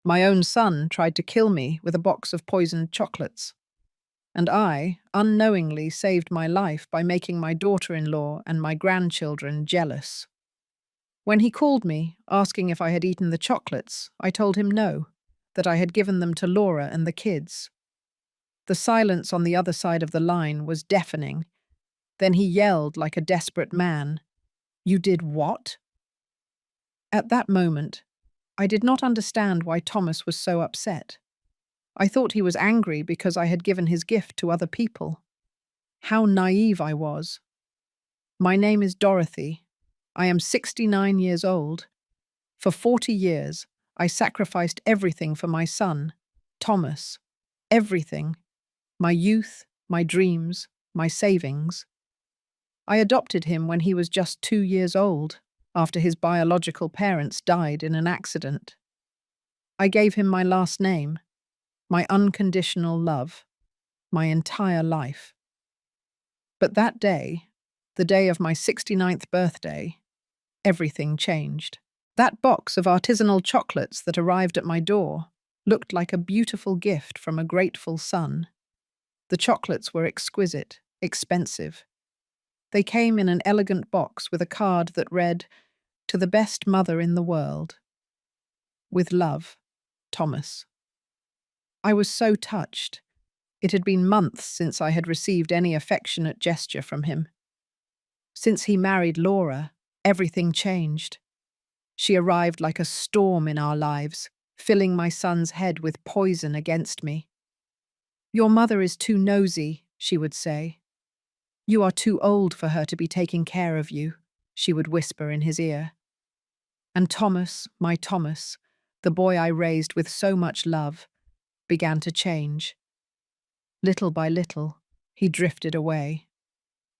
My own son tried to kill me with a box of poisoned chocolates, and I unknowingly saved my life by making my daughter-in-law and my grandchildren jealous. When he called me, asking if I had eaten the chocolates, I told him no, that I had given them to Laura and the kids. The silence on the other side of the line was deafening. Then he yelled like a desperate man, "You did what?" At that moment, I did not understand why Thomas was so upset. I thought he was angry because I had given his gift to other people. How naive I was. My name is Dorothy. I am 69 years old. For 40 years, I sacrificed everything for my son, Thomas. Everything. My youth, my dreams, my savings. I adopted him when he was just 2 years old, after his biological parents died in an accident. I gave him my last name, my unconditional love, my entire life. But that day, the day of my 69th birthday, everything changed. That box of artisanal chocolates that arrived at my door looked like a beautiful gift from a grateful son. The chocolates were exquisite, expensive. They came in an elegant box with a card that read, "To the best mother in the world. With love, Thomas." I was so touched. It had been months since I had received any affectionate gesture from him. Since he married Laura, everything changed. She arrived like a storm in our lives, filling my son's head with poison against me. "Your mother is too nosy," she would say. "You are too old for her to be taking care of you," she would whisper in his ear. And Thomas, my Thomas, the boy I raised with so much love, began to change. Little by little, he drifted away.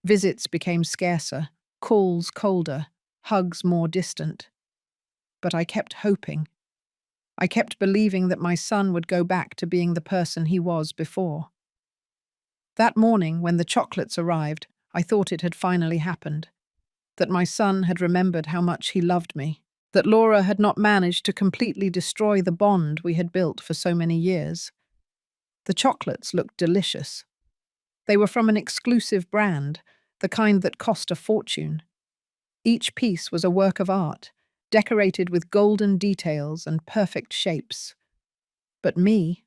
Visits became scarcer, calls colder, hugs more distant. But I kept hoping. I kept believing that my son would go back to being the person he was before. That morning, when the chocolates arrived, I thought it had finally happened. That my son had remembered how much he loved me. That Laura had not managed to completely destroy the bond we had built for so many years. The chocolates looked delicious. They were from an exclusive brand, the kind that cost a fortune. Each piece was a work of art, decorated with golden details and perfect shapes. But me?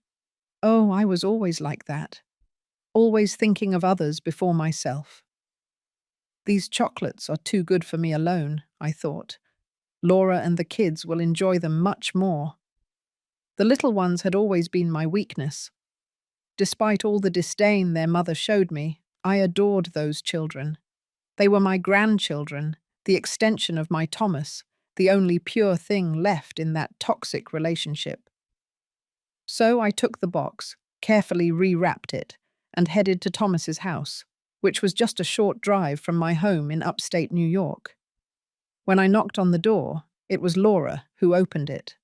Oh, I was always like that. Always thinking of others before myself. These chocolates are too good for me alone, I thought. Laura and the kids will enjoy them much more. The little ones had always been my weakness. Despite all the disdain their mother showed me, I adored those children. They were my grandchildren, the extension of my Thomas, the only pure thing left in that toxic relationship. So I took the box, carefully rewrapped it, and headed to Thomas's house, which was just a short drive from my home in upstate New York. When I knocked on the door, it was Laura who opened it.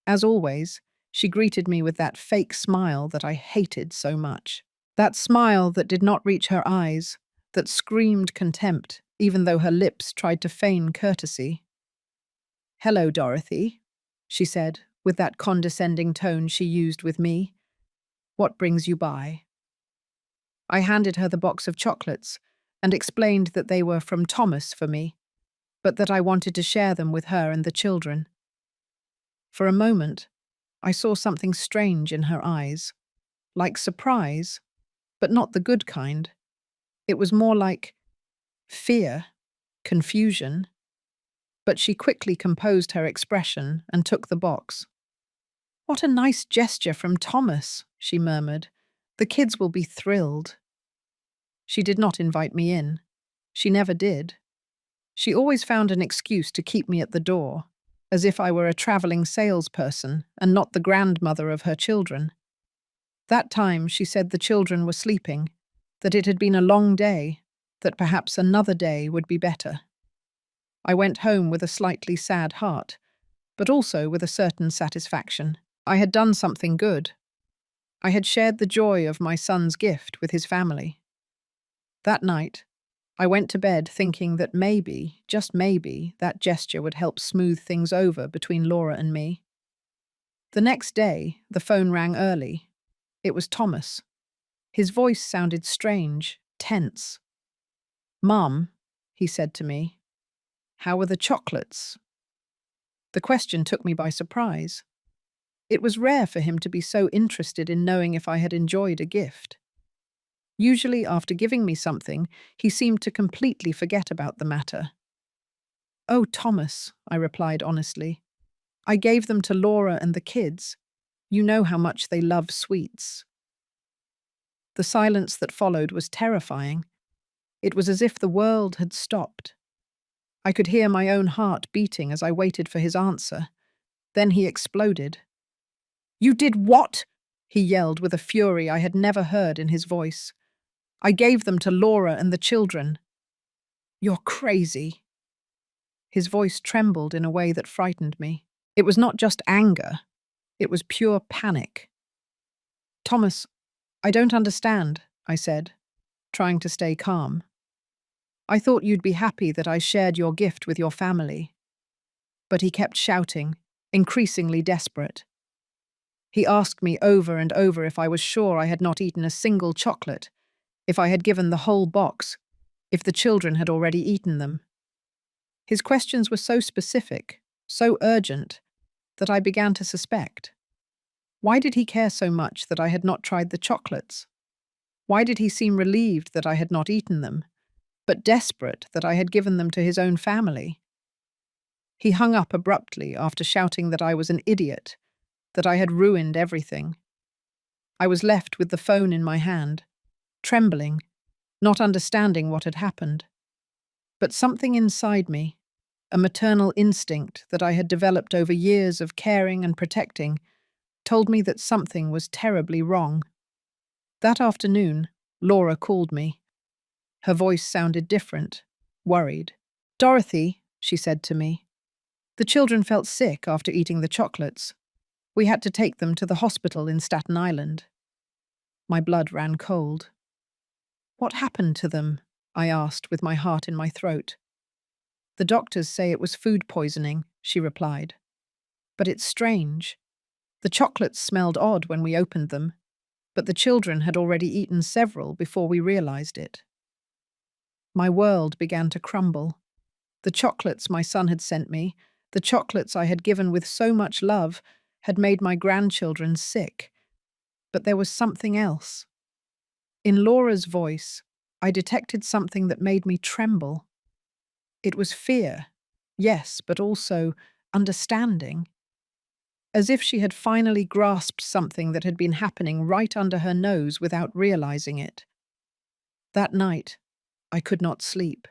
As always, she greeted me with that fake smile that I hated so much. That smile that did not reach her eyes, that screamed contempt, even though her lips tried to feign courtesy. "Hello, Dorothy," she said, with that condescending tone she used with me. "What brings you by?" I handed her the box of chocolates and explained that they were from Thomas for me, but that I wanted to share them with her and the children. For a moment, I saw something strange in her eyes, like surprise, but not the good kind. It was more like fear, confusion. But she quickly composed her expression and took the box. "What a nice gesture from Thomas," she murmured. "The kids will be thrilled." She did not invite me in. She never did. She always found an excuse to keep me at the door, as if I were a traveling salesperson and not the grandmother of her children. That time she said the children were sleeping, that it had been a long day, that perhaps another day would be better. I went home with a slightly sad heart, but also with a certain satisfaction. I had done something good. I had shared the joy of my son's gift with his family. That night, I went to bed thinking that maybe, just maybe, that gesture would help smooth things over between Laura and me. The next day, the phone rang early. It was Thomas. His voice sounded strange, tense. "Mum," he said to me, "how were the chocolates?" The question took me by surprise. It was rare for him to be so interested in knowing if I had enjoyed a gift. Usually, after giving me something, he seemed to completely forget about the matter. "Oh, Thomas," I replied honestly. "I gave them to Laura and the kids. You know how much they love sweets." The silence that followed was terrifying. It was as if the world had stopped. I could hear my own heart beating as I waited for his answer. Then he exploded. "You did what?" he yelled with a fury I had never heard in his voice. "I gave them to Laura and the children." "You're crazy." His voice trembled in a way that frightened me. It was not just anger. It was pure panic. "Thomas, I don't understand," I said, trying to stay calm. "I thought you'd be happy that I shared your gift with your family." But he kept shouting, increasingly desperate. He asked me over and over if I was sure I had not eaten a single chocolate, if I had given the whole box, if the children had already eaten them. His questions were so specific, so urgent, that I began to suspect. Why did he care so much that I had not tried the chocolates? Why did he seem relieved that I had not eaten them, but desperate that I had given them to his own family? He hung up abruptly after shouting that I was an idiot, that I had ruined everything. I was left with the phone in my hand, trembling, not understanding what had happened. But something inside me, a maternal instinct that I had developed over years of caring and protecting, told me that something was terribly wrong. That afternoon, Laura called me. Her voice sounded different, worried. "Dorothy," she said to me, "the children felt sick after eating the chocolates. We had to take them to the hospital in Staten Island." My blood ran cold. "What happened to them?" I asked with my heart in my throat. "The doctors say it was food poisoning," she replied. "But it's strange. The chocolates smelled odd when we opened them, but the children had already eaten several before we realized it." My world began to crumble. The chocolates my son had sent me, the chocolates I had given with so much love, had made my grandchildren sick. But there was something else. In Laura's voice, I detected something that made me tremble. It was fear, yes, but also understanding. As if she had finally grasped something that had been happening right under her nose without realizing it. That night, I could not sleep.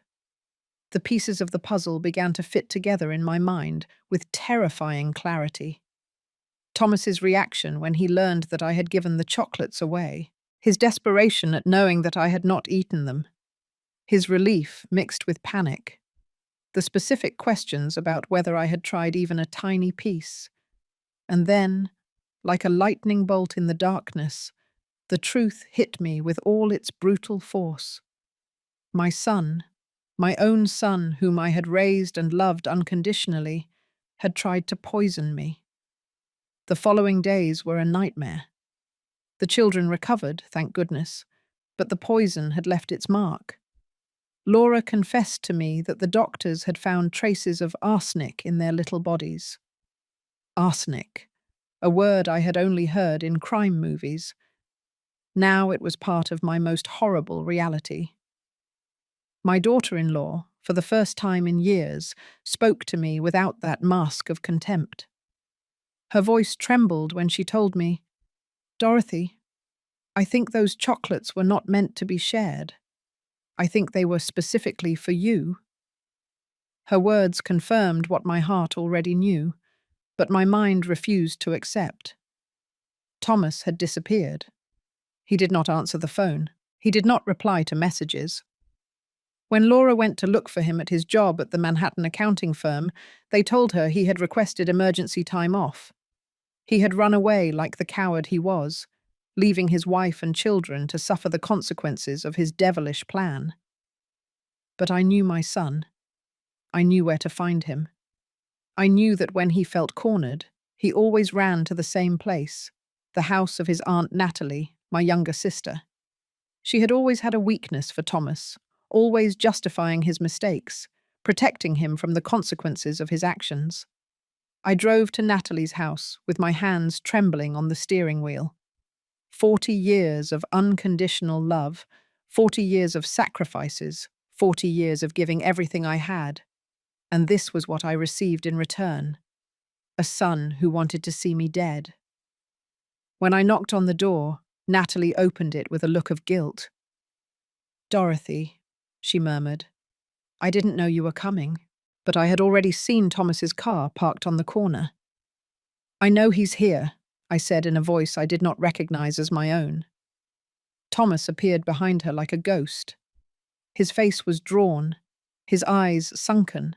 The pieces of the puzzle began to fit together in my mind with terrifying clarity. Thomas's reaction when he learned that I had given the chocolates away, his desperation at knowing that I had not eaten them, his relief mixed with panic, the specific questions about whether I had tried even a tiny piece. And then, like a lightning bolt in the darkness, the truth hit me with all its brutal force. My son, my own son whom I had raised and loved unconditionally, had tried to poison me. The following days were a nightmare. The children recovered, thank goodness, but the poison had left its mark. Laura confessed to me that the doctors had found traces of arsenic in their little bodies. Arsenic, a word I had only heard in crime movies. Now it was part of my most horrible reality. My daughter-in-law, for the first time in years, spoke to me without that mask of contempt. Her voice trembled when she told me, "Dorothy, I think those chocolates were not meant to be shared. I think they were specifically for you." Her words confirmed what my heart already knew, but my mind refused to accept. Thomas had disappeared. He did not answer the phone. He did not reply to messages. When Laura went to look for him at his job at the Manhattan accounting firm, they told her he had requested emergency time off. He had run away like the coward he was, leaving his wife and children to suffer the consequences of his devilish plan. But I knew my son. I knew where to find him. I knew that when he felt cornered, He always ran to the same place, the house of his Aunt Natalie, my younger sister. She had always had a weakness for Thomas, always justifying his mistakes, protecting him from the consequences of his actions. I drove to Natalie's house with my hands trembling on the steering wheel. 40 years of unconditional love, 40 years of sacrifices, 40 years of giving everything I had. And this was what I received in return: a son who wanted to see me dead. When I knocked on the door, Natalie opened it with a look of guilt. "Dorothy," she murmured, "I didn't know you were coming, but I had already seen Thomas's car parked on the corner." "I know he's here," I said in a voice I did not recognize as my own. Thomas appeared behind her like a ghost. His face was drawn, his eyes sunken,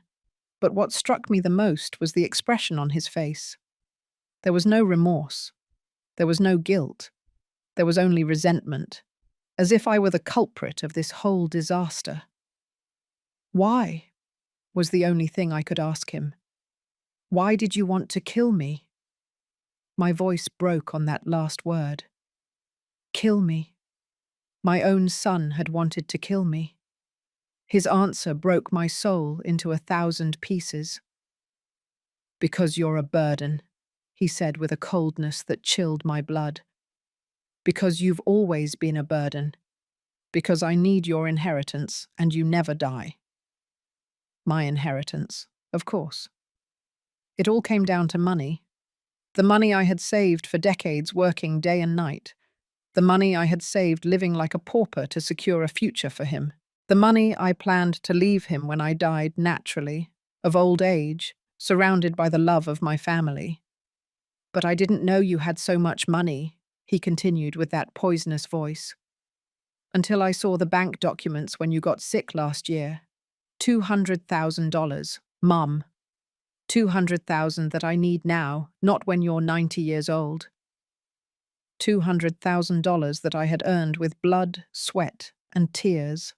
but what struck me the most was the expression on his face. There was no remorse. There was no guilt. There was only resentment, as if I were the culprit of this whole disaster. "Why?" was the only thing I could ask him. "Why did you want to kill me?" My voice broke on that last word. Kill me. My own son had wanted to kill me. His answer broke my soul into 1,000 pieces. "Because you're a burden," he said with a coldness that chilled my blood. "Because you've always been a burden. Because I need your inheritance and you never die." My inheritance, of course. It all came down to money. The money I had saved for decades working day and night. The money I had saved living like a pauper to secure a future for him. The money I planned to leave him when I died naturally, of old age, surrounded by the love of my family. "But I didn't know you had so much money," he continued with that poisonous voice. "Until I saw the bank documents when you got sick last year. $200,000, Mum. 200,000 that I need now, not when you're 90 years old. $200,000 that I had earned with blood, sweat, and tears.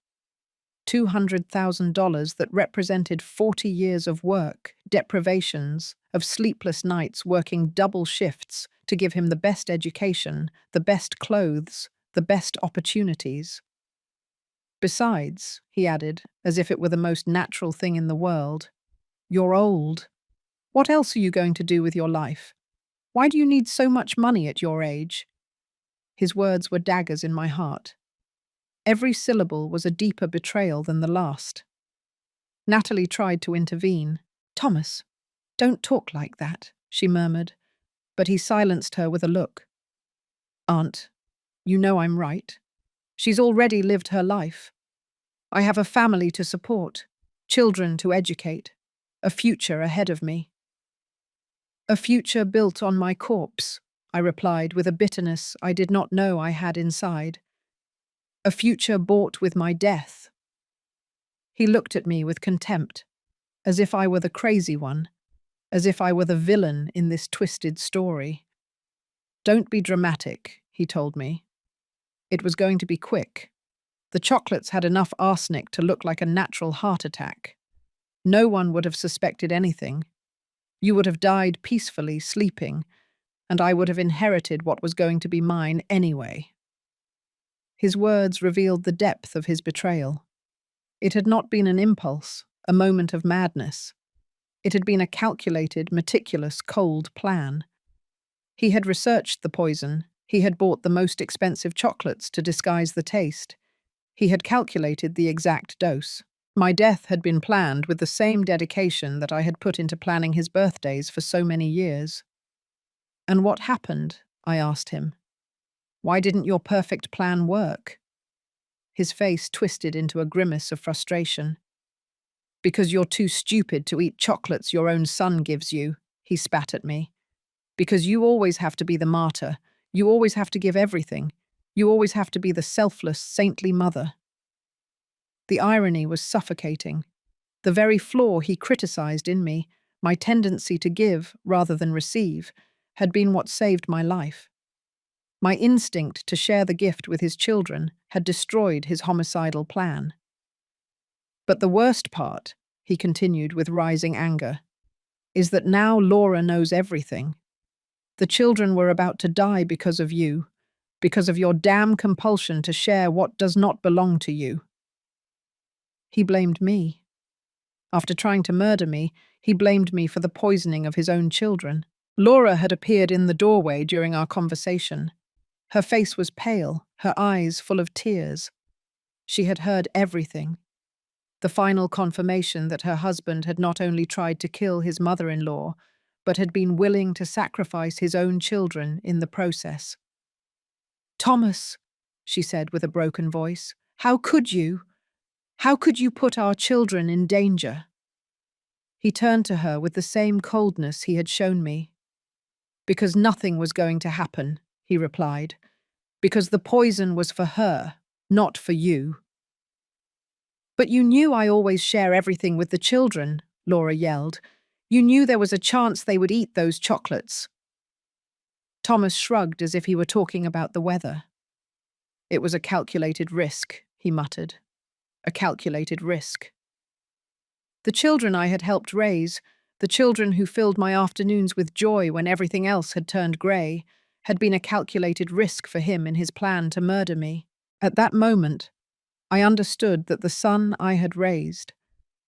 $200,000 that represented 40 years of work, deprivations, of sleepless nights working double shifts to give him the best education, the best clothes, the best opportunities. Besides," he added, as if it were the most natural thing in the world, "you're old. What else are you going to do with your life? Why do you need so much money at your age?" His words were daggers in my heart. Every syllable was a deeper betrayal than the last. Natalie tried to intervene. "Thomas, don't talk like that," she murmured, but he silenced her with a look. "Aunt, you know I'm right. She's already lived her life. I have a family to support, children to educate, a future ahead of me." "A future built on my corpse," I replied with a bitterness I did not know I had inside. "A future bought with my death." He looked at me with contempt, as if I were the crazy one, as if I were the villain in this twisted story. "Don't be dramatic," he told me. It was going to be quick. The chocolates had enough arsenic to look like a natural heart attack. No one would have suspected anything. You would have died peacefully, sleeping, and I would have inherited what was going to be mine anyway. His words revealed the depth of his betrayal. It had not been an impulse, a moment of madness. It had been a calculated, meticulous, cold plan. He had researched the poison. He had bought the most expensive chocolates to disguise the taste. He had calculated the exact dose. My death had been planned with the same dedication that I had put into planning his birthdays for so many years. "And what happened?" I asked him. "Why didn't your perfect plan work?" His face twisted into a grimace of frustration. "Because you're too stupid to eat chocolates your own son gives you," he spat at me. "Because you always have to be the martyr. You always have to give everything. You always have to be the selfless, saintly mother." The irony was suffocating. The very flaw he criticized in me, my tendency to give rather than receive, had been what saved my life. My instinct to share the gift with his children had destroyed his homicidal plan. "But the worst part," he continued with rising anger, "is that now Laura knows everything. The children were about to die because of you, because of your damn compulsion to share what does not belong to you. He blamed me. After trying to murder me, he blamed me for the poisoning of his own children. Laura had appeared in the doorway during our conversation. Her face was pale, her eyes full of tears. She had heard everything. The final confirmation that her husband had not only tried to kill his mother-in-law, but had been willing to sacrifice his own children in the process. "Thomas," she said with a broken voice, "how could you? How could you put our children in danger?" He turned to her with the same coldness he had shown me. "Because nothing was going to happen," he replied. "Because the poison was for her, not for you." "But you knew I always share everything with the children," Laura yelled. "You knew there was a chance they would eat those chocolates." Thomas shrugged as if he were talking about the weather. "It was a calculated risk," he muttered. "A calculated risk." The children I had helped raise, the children who filled my afternoons with joy when everything else had turned grey, had been a calculated risk for him in his plan to murder me. At that moment, I understood that the son I had raised,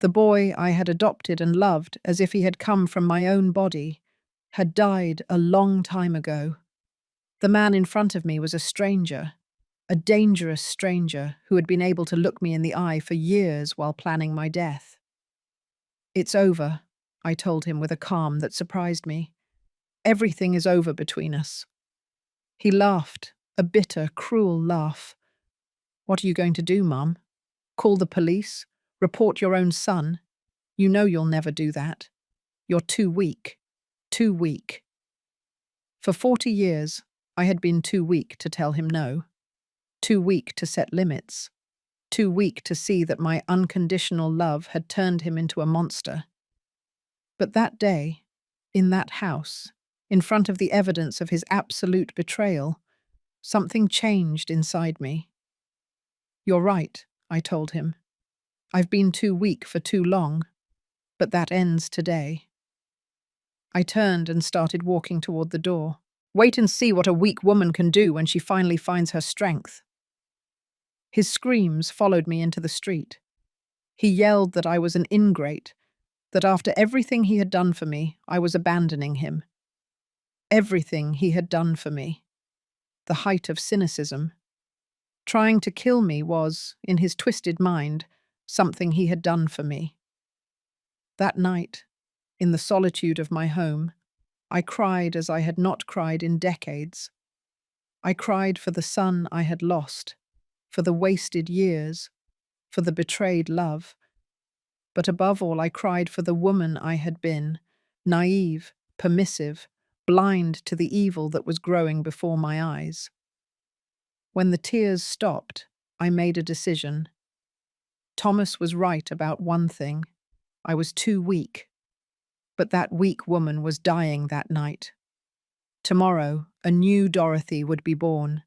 the boy I had adopted and loved as if he had come from my own body, had died a long time ago. The man in front of me was a stranger, a dangerous stranger who had been able to look me in the eye for years while planning my death. "It's over," I told him with a calm that surprised me. "Everything is over between us." He laughed, a bitter, cruel laugh. "What are you going to do, Mum? Call the police? Report your own son? You know you'll never do that. You're too weak. Too weak." For 40 years, I had been too weak to tell him no. Too weak to set limits. Too weak to see that my unconditional love had turned him into a monster. But that day, in that house, in front of the evidence of his absolute betrayal, something changed inside me. "You're right," I told him. "I've been too weak for too long, but that ends today." I turned and started walking toward the door. "Wait and see what a weak woman can do when she finally finds her strength." His screams followed me into the street. He yelled that I was an ingrate, that after everything he had done for me, I was abandoning him. Everything he had done for me. The height of cynicism. Trying to kill me was, in his twisted mind, something he had done for me. That night, in the solitude of my home, I cried as I had not cried in decades. I cried for the son I had lost, for the wasted years, for the betrayed love. But above all, I cried for the woman I had been, naive, permissive, blind to the evil that was growing before my eyes. When the tears stopped, I made a decision. Thomas was right about one thing. I was too weak. But that weak woman was dying that night. Tomorrow, a new Dorothy would be born.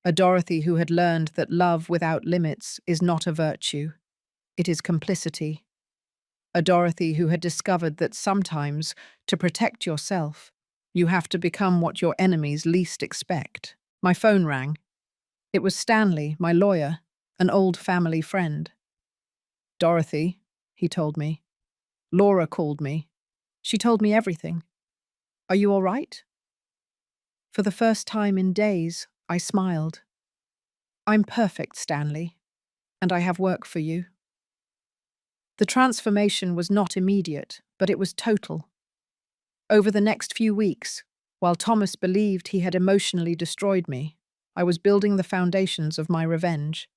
A Dorothy who had learned that love without limits is not a virtue. It is complicity. A Dorothy who had discovered that sometimes, to protect yourself, you have to become what your enemies least expect. My phone rang. It was Stanley, my lawyer, an old family friend. "Dorothy," he told me. "Laura called me. She told me everything. Are you all right?" For the first time in days, I smiled. "I'm perfect, Stanley, and I have work for you." The transformation was not immediate, but it was total. Over the next few weeks, while Thomas believed he had emotionally destroyed me, I was building the foundations of my revenge.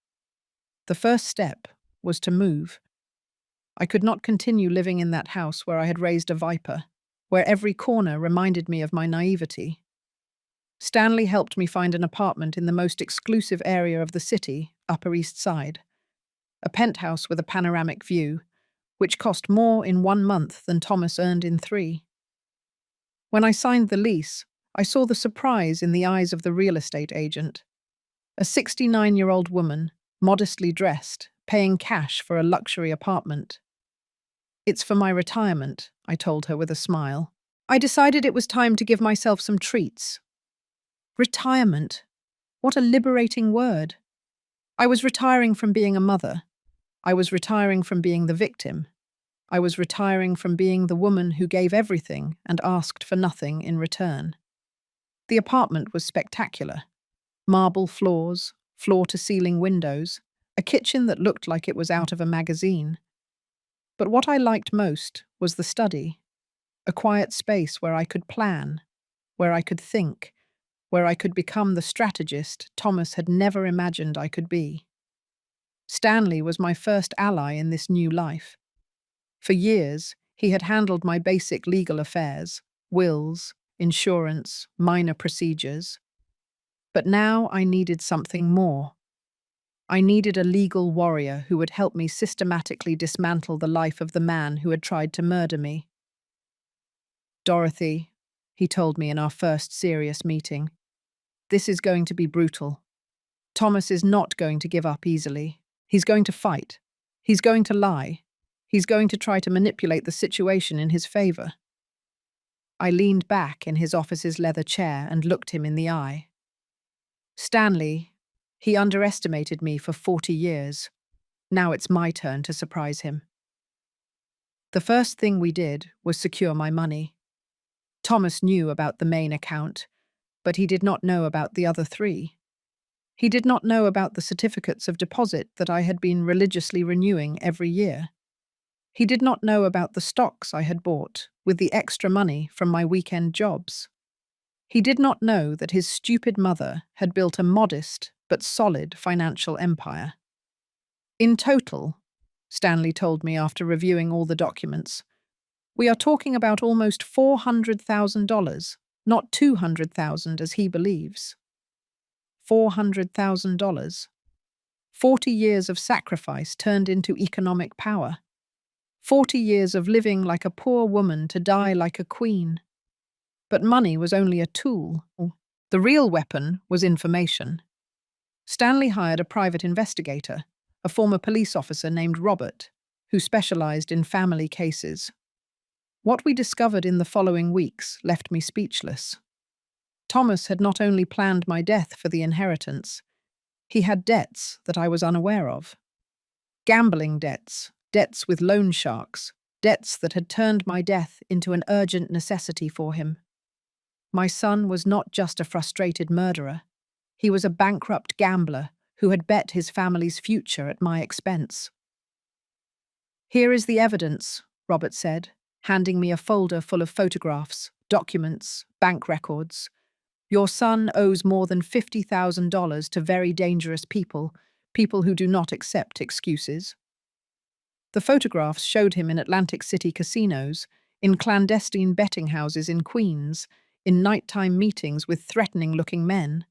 The first step was to move. I could not continue living in that house where I had raised a viper, where every corner reminded me of my naivety. Stanley helped me find an apartment in the most exclusive area of the city, Upper East Side. A penthouse with a panoramic view, which cost more in 1 month than Thomas earned in 3. When I signed the lease, I saw the surprise in the eyes of the real estate agent. A 69-year-old woman, modestly dressed, paying cash for a luxury apartment. "It's for my retirement," I told her with a smile. I decided it was time to give myself some treats. Retirement. What a liberating word. I was retiring from being a mother. I was retiring from being the victim. I was retiring from being the woman who gave everything and asked for nothing in return. The apartment was spectacular. Marble floors, floor-to-ceiling windows, a kitchen that looked like it was out of a magazine. But what I liked most was the study, a quiet space where I could plan, where I could think, where I could become the strategist Thomas had never imagined I could be. Stanley was my first ally in this new life. For years, he had handled my basic legal affairs, wills, insurance, minor procedures. But now I needed something more. I needed a legal warrior who would help me systematically dismantle the life of the man who had tried to murder me. Dorothy, he told me in our first serious meeting, this is going to be brutal. Thomas is not going to give up easily. He's going to fight. He's going to lie. He's going to try to manipulate the situation in his favor. I leaned back in his office's leather chair and looked him in the eye. Stanley, he underestimated me for 40 years. Now it's my turn to surprise him. The first thing we did was secure my money. Thomas knew about the main account, but he did not know about the other three. He did not know about the certificates of deposit that I had been religiously renewing every year. He did not know about the stocks I had bought with the extra money from my weekend jobs. He did not know that his stupid mother had built a modest but solid financial empire. In total, Stanley told me after reviewing all the documents, we are talking about almost $400,000, not $200,000 as he believes. $400,000. 40 years of sacrifice turned into economic power. 40 years of living like a poor woman to die like a queen. But money was only a tool. The real weapon was information. Stanley hired a private investigator, a former police officer named Robert, who specialized in family cases. What we discovered in the following weeks left me speechless. Thomas had not only planned my death for the inheritance, he had debts that I was unaware of. Gambling debts, debts with loan sharks, debts that had turned my death into an urgent necessity for him. My son was not just a frustrated murderer. He was a bankrupt gambler who had bet his family's future at my expense. Here is the evidence, Robert said, handing me a folder full of photographs, documents, bank records. Your son owes more than $50,000 to very dangerous people, people who do not accept excuses. The photographs showed him in Atlantic City casinos, in clandestine betting houses in Queens, in nighttime meetings with threatening-looking men.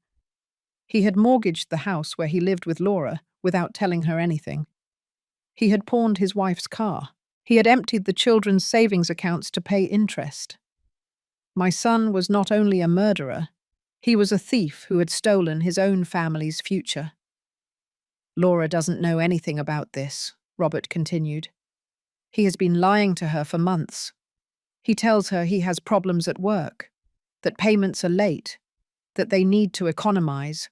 He had mortgaged the house where he lived with Laura without telling her anything. He had pawned his wife's car. He had emptied the children's savings accounts to pay interest. My son was not only a murderer, he was a thief who had stolen his own family's future. Laura doesn't know anything about this, Robert continued. He has been lying to her for months. He tells her he has problems at work, that payments are late, that they need to economize.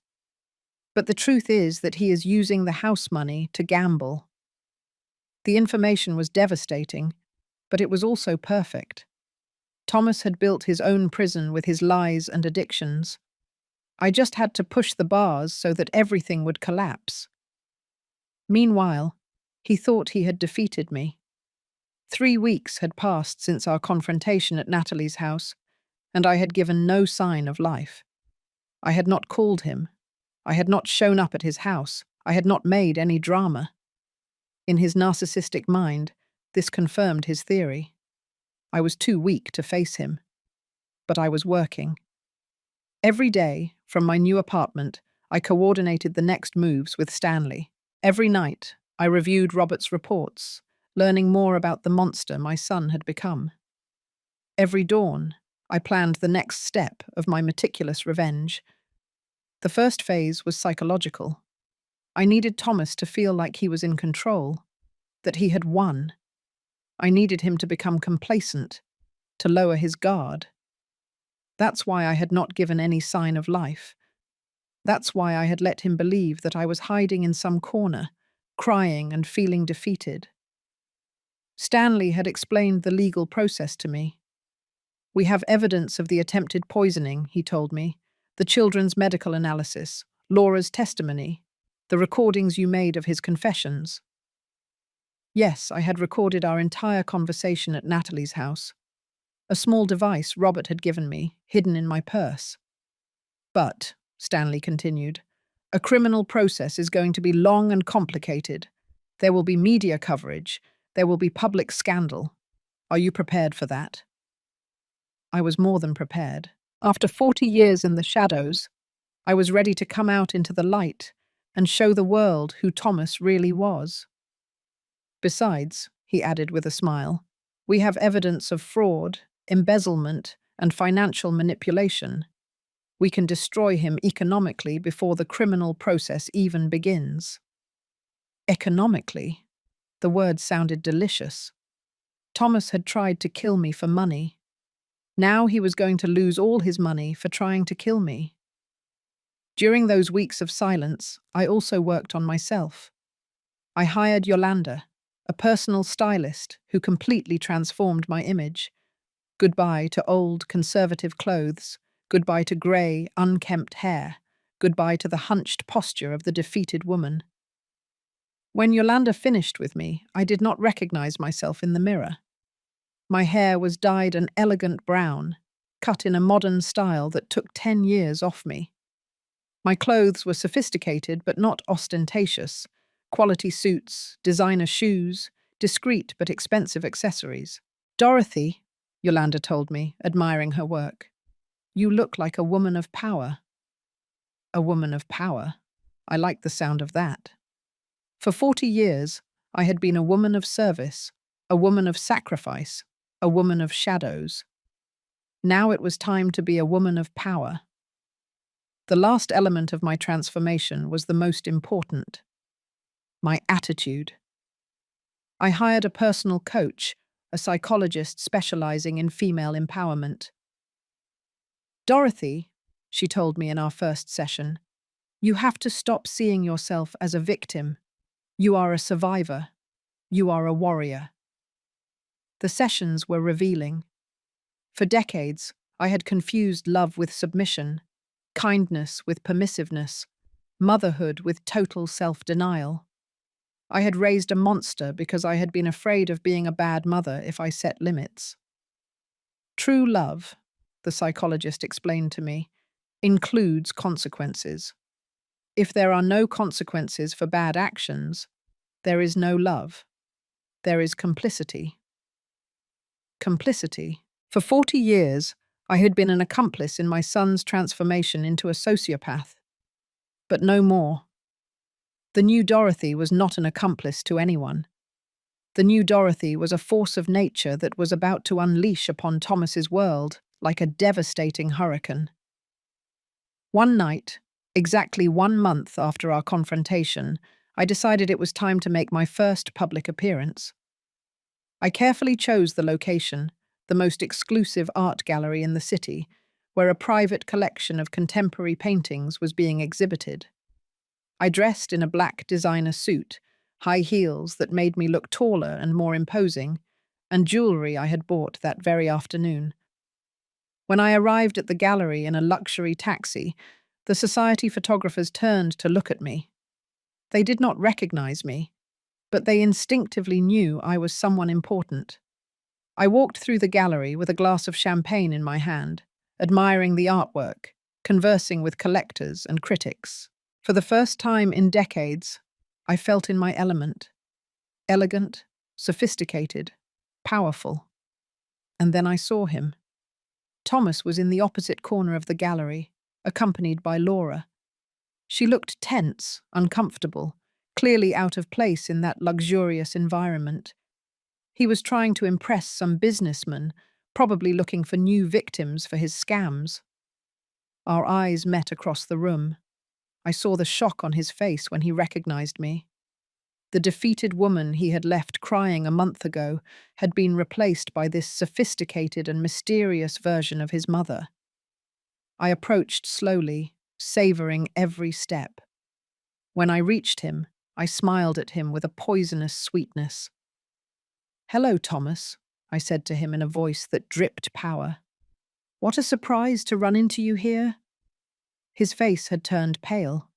But the truth is that he is using the house money to gamble. The information was devastating, but it was also perfect. Thomas had built his own prison with his lies and addictions. I just had to push the bars so that everything would collapse. Meanwhile, he thought he had defeated me. 3 weeks had passed since our confrontation at Natalie's house, and I had given no sign of life. I had not called him. I had not shown up at his house. I had not made any drama. In his narcissistic mind, this confirmed his theory. I was too weak to face him. But I was working. Every day, from my new apartment, I coordinated the next moves with Stanley. Every night, I reviewed Robert's reports, learning more about the monster my son had become. Every dawn, I planned the next step of my meticulous revenge. The first phase was psychological. I needed Thomas to feel like he was in control, that he had won. I needed him to become complacent, to lower his guard. That's why I had not given any sign of life. That's why I had let him believe that I was hiding in some corner, crying and feeling defeated. Stanley had explained the legal process to me. We have evidence of the attempted poisoning, he told me, the children's medical analysis, Laura's testimony, the recordings you made of his confessions. Yes, I had recorded our entire conversation at Natalie's house. A small device Robert had given me, hidden in my purse. But, Stanley continued, a criminal process is going to be long and complicated. There will be media coverage. There will be public scandal. Are you prepared for that? I was more than prepared. After 40 years in the shadows, I was ready to come out into the light and show the world who Thomas really was. Besides, he added with a smile, we have evidence of fraud, embezzlement, and financial manipulation. We can destroy him economically before the criminal process even begins. Economically? The word sounded delicious. Thomas had tried to kill me for money. Now he was going to lose all his money for trying to kill me. During those weeks of silence, I also worked on myself. I hired Yolanda, a personal stylist who completely transformed my image. Goodbye to old, conservative clothes. Goodbye to grey, unkempt hair. Goodbye to the hunched posture of the defeated woman. When Yolanda finished with me, I did not recognize myself in the mirror. My hair was dyed an elegant brown, cut in a modern style that took 10 years off me. My clothes were sophisticated but not ostentatious. Quality suits, designer shoes, discreet but expensive accessories. Dorothy, Yolanda told me, admiring her work, you look like a woman of power. A woman of power? I liked the sound of that. For 40 years, I had been a woman of service, a woman of sacrifice, a woman of shadows. Now it was time to be a woman of power. The last element of my transformation was the most important. My attitude. I hired a personal coach, a psychologist specializing in female empowerment. Dorothy, she told me in our first session, you have to stop seeing yourself as a victim. You are a survivor. You are a warrior. The sessions were revealing. For decades, I had confused love with submission, kindness with permissiveness, motherhood with total self-denial. I had raised a monster because I had been afraid of being a bad mother if I set limits. True love, the psychologist explained to me, includes consequences. If there are no consequences for bad actions, there is no love. There is complicity. Complicity. For 40 years, I had been an accomplice in my son's transformation into a sociopath. But no more. The new Dorothy was not an accomplice to anyone. The new Dorothy was a force of nature that was about to unleash upon Thomas's world like a devastating hurricane. One night, exactly 1 month after our confrontation, I decided it was time to make my first public appearance. I carefully chose the location, the most exclusive art gallery in the city, where a private collection of contemporary paintings was being exhibited. I dressed in a black designer suit, high heels that made me look taller and more imposing, and jewelry I had bought that very afternoon. When I arrived at the gallery in a luxury taxi, the society photographers turned to look at me. They did not recognize me, but they instinctively knew I was someone important. I walked through the gallery with a glass of champagne in my hand, admiring the artwork, conversing with collectors and critics. For the first time in decades, I felt in my element. Elegant, sophisticated, powerful. And then I saw him. Thomas was in the opposite corner of the gallery, accompanied by Laura. She looked tense, uncomfortable, clearly out of place in that luxurious environment. He was trying to impress some businessman, probably looking for new victims for his scams. Our eyes met across the room. I saw the shock on his face when he recognized me. The defeated woman he had left crying a month ago had been replaced by this sophisticated and mysterious version of his mother. I approached slowly, savoring every step. When I reached him, I smiled at him with a poisonous sweetness. "Hello, Thomas," I said to him in a voice that dripped power. "What a surprise to run into you here." His face had turned pale.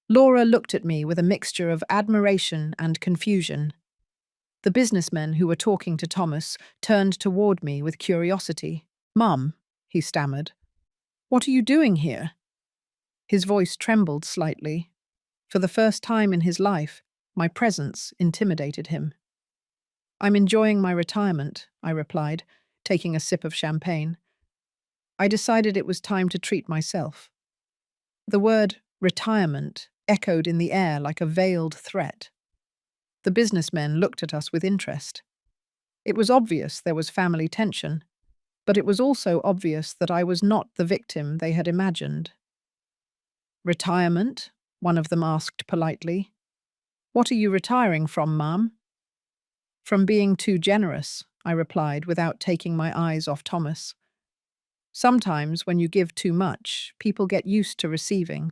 Laura looked at me with a mixture of admiration and confusion. The businessmen who were talking to Thomas turned toward me with curiosity. "Mum," he stammered, "what are you doing here?" His voice trembled slightly. For the first time in his life, my presence intimidated him. "I'm enjoying my retirement," I replied, taking a sip of champagne. I decided it was time to treat myself. The word retirement echoed in the air like a veiled threat. The businessmen looked at us with interest. It was obvious there was family tension, but it was also obvious that I was not the victim they had imagined. "Retirement?" one of them asked politely. "What are you retiring from, Ma'am?" "From being too generous," I replied without taking my eyes off Thomas. "Sometimes when you give too much, people get used to receiving.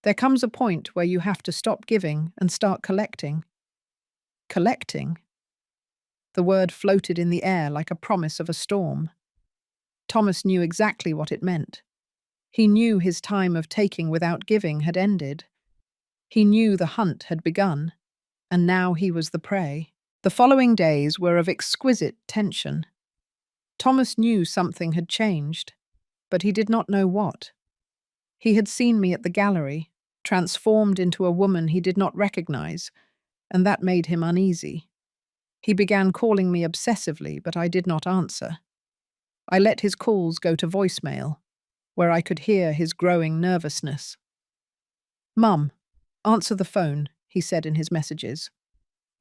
There comes a point where you have to stop giving and start collecting." "Collecting?" The word floated in the air like a promise of a storm. Thomas knew exactly what it meant. He knew his time of taking without giving had ended. He knew the hunt had begun, and now he was the prey. The following days were of exquisite tension. Thomas knew something had changed, but he did not know what. He had seen me at the gallery, transformed into a woman he did not recognize, and that made him uneasy. He began calling me obsessively, but I did not answer. I let his calls go to voicemail, where I could hear his growing nervousness. "Mum, answer the phone," he said in his messages.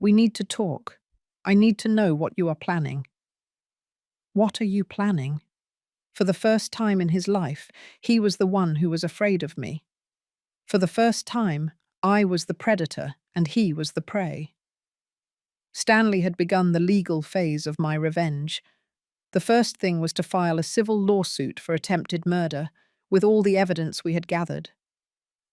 "We need to talk. I need to know what you are planning." What are you planning? For the first time in his life, he was the one who was afraid of me. For the first time, I was the predator and he was the prey. Stanley had begun the legal phase of my revenge. The first thing was to file a civil lawsuit for attempted murder, with all the evidence we had gathered.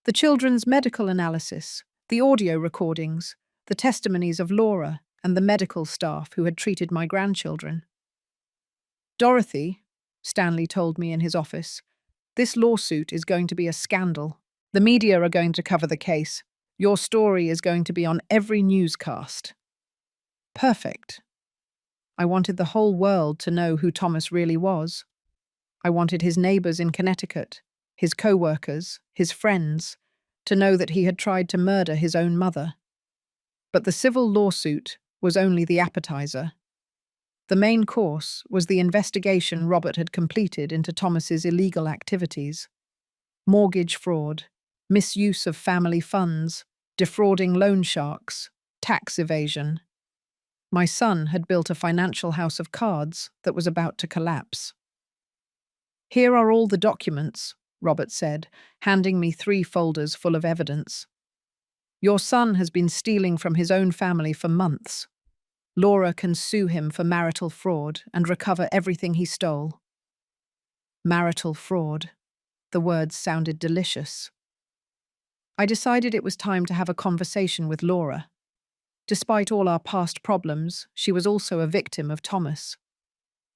The children's medical analysis, the audio recordings, the testimonies of Laura and the medical staff who had treated my grandchildren. "Dorothy," Stanley told me in his office, "this lawsuit is going to be a scandal. The media are going to cover the case. Your story is going to be on every newscast." Perfect. I wanted the whole world to know who Thomas really was. I wanted his neighbors in Connecticut, his co-workers, his friends, to know that he had tried to murder his own mother. But the civil lawsuit was only the appetizer. The main course was the investigation Robert had completed into Thomas's illegal activities. Mortgage fraud, misuse of family funds, defrauding loan sharks, tax evasion. My son had built a financial house of cards that was about to collapse. "Here are all the documents," Robert said, handing me 3 folders full of evidence. "Your son has been stealing from his own family for months. Laura can sue him for marital fraud and recover everything he stole." Marital fraud. The words sounded delicious. I decided it was time to have a conversation with Laura. Despite all our past problems, she was also a victim of Thomas.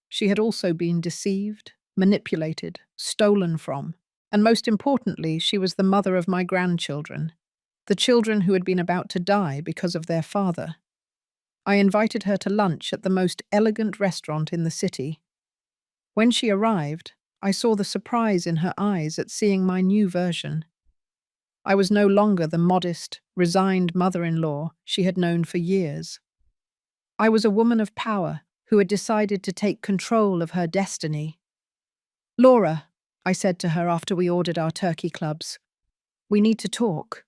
She had also been deceived, manipulated, stolen from, and most importantly, she was the mother of my grandchildren, the children who had been about to die because of their father. I invited her to lunch at the most elegant restaurant in the city. When she arrived, I saw the surprise in her eyes at seeing my new version. I was no longer the modest, resigned mother-in-law she had known for years. I was a woman of power who had decided to take control of her destiny. "Laura," I said to her after we ordered our turkey clubs, "we need to talk."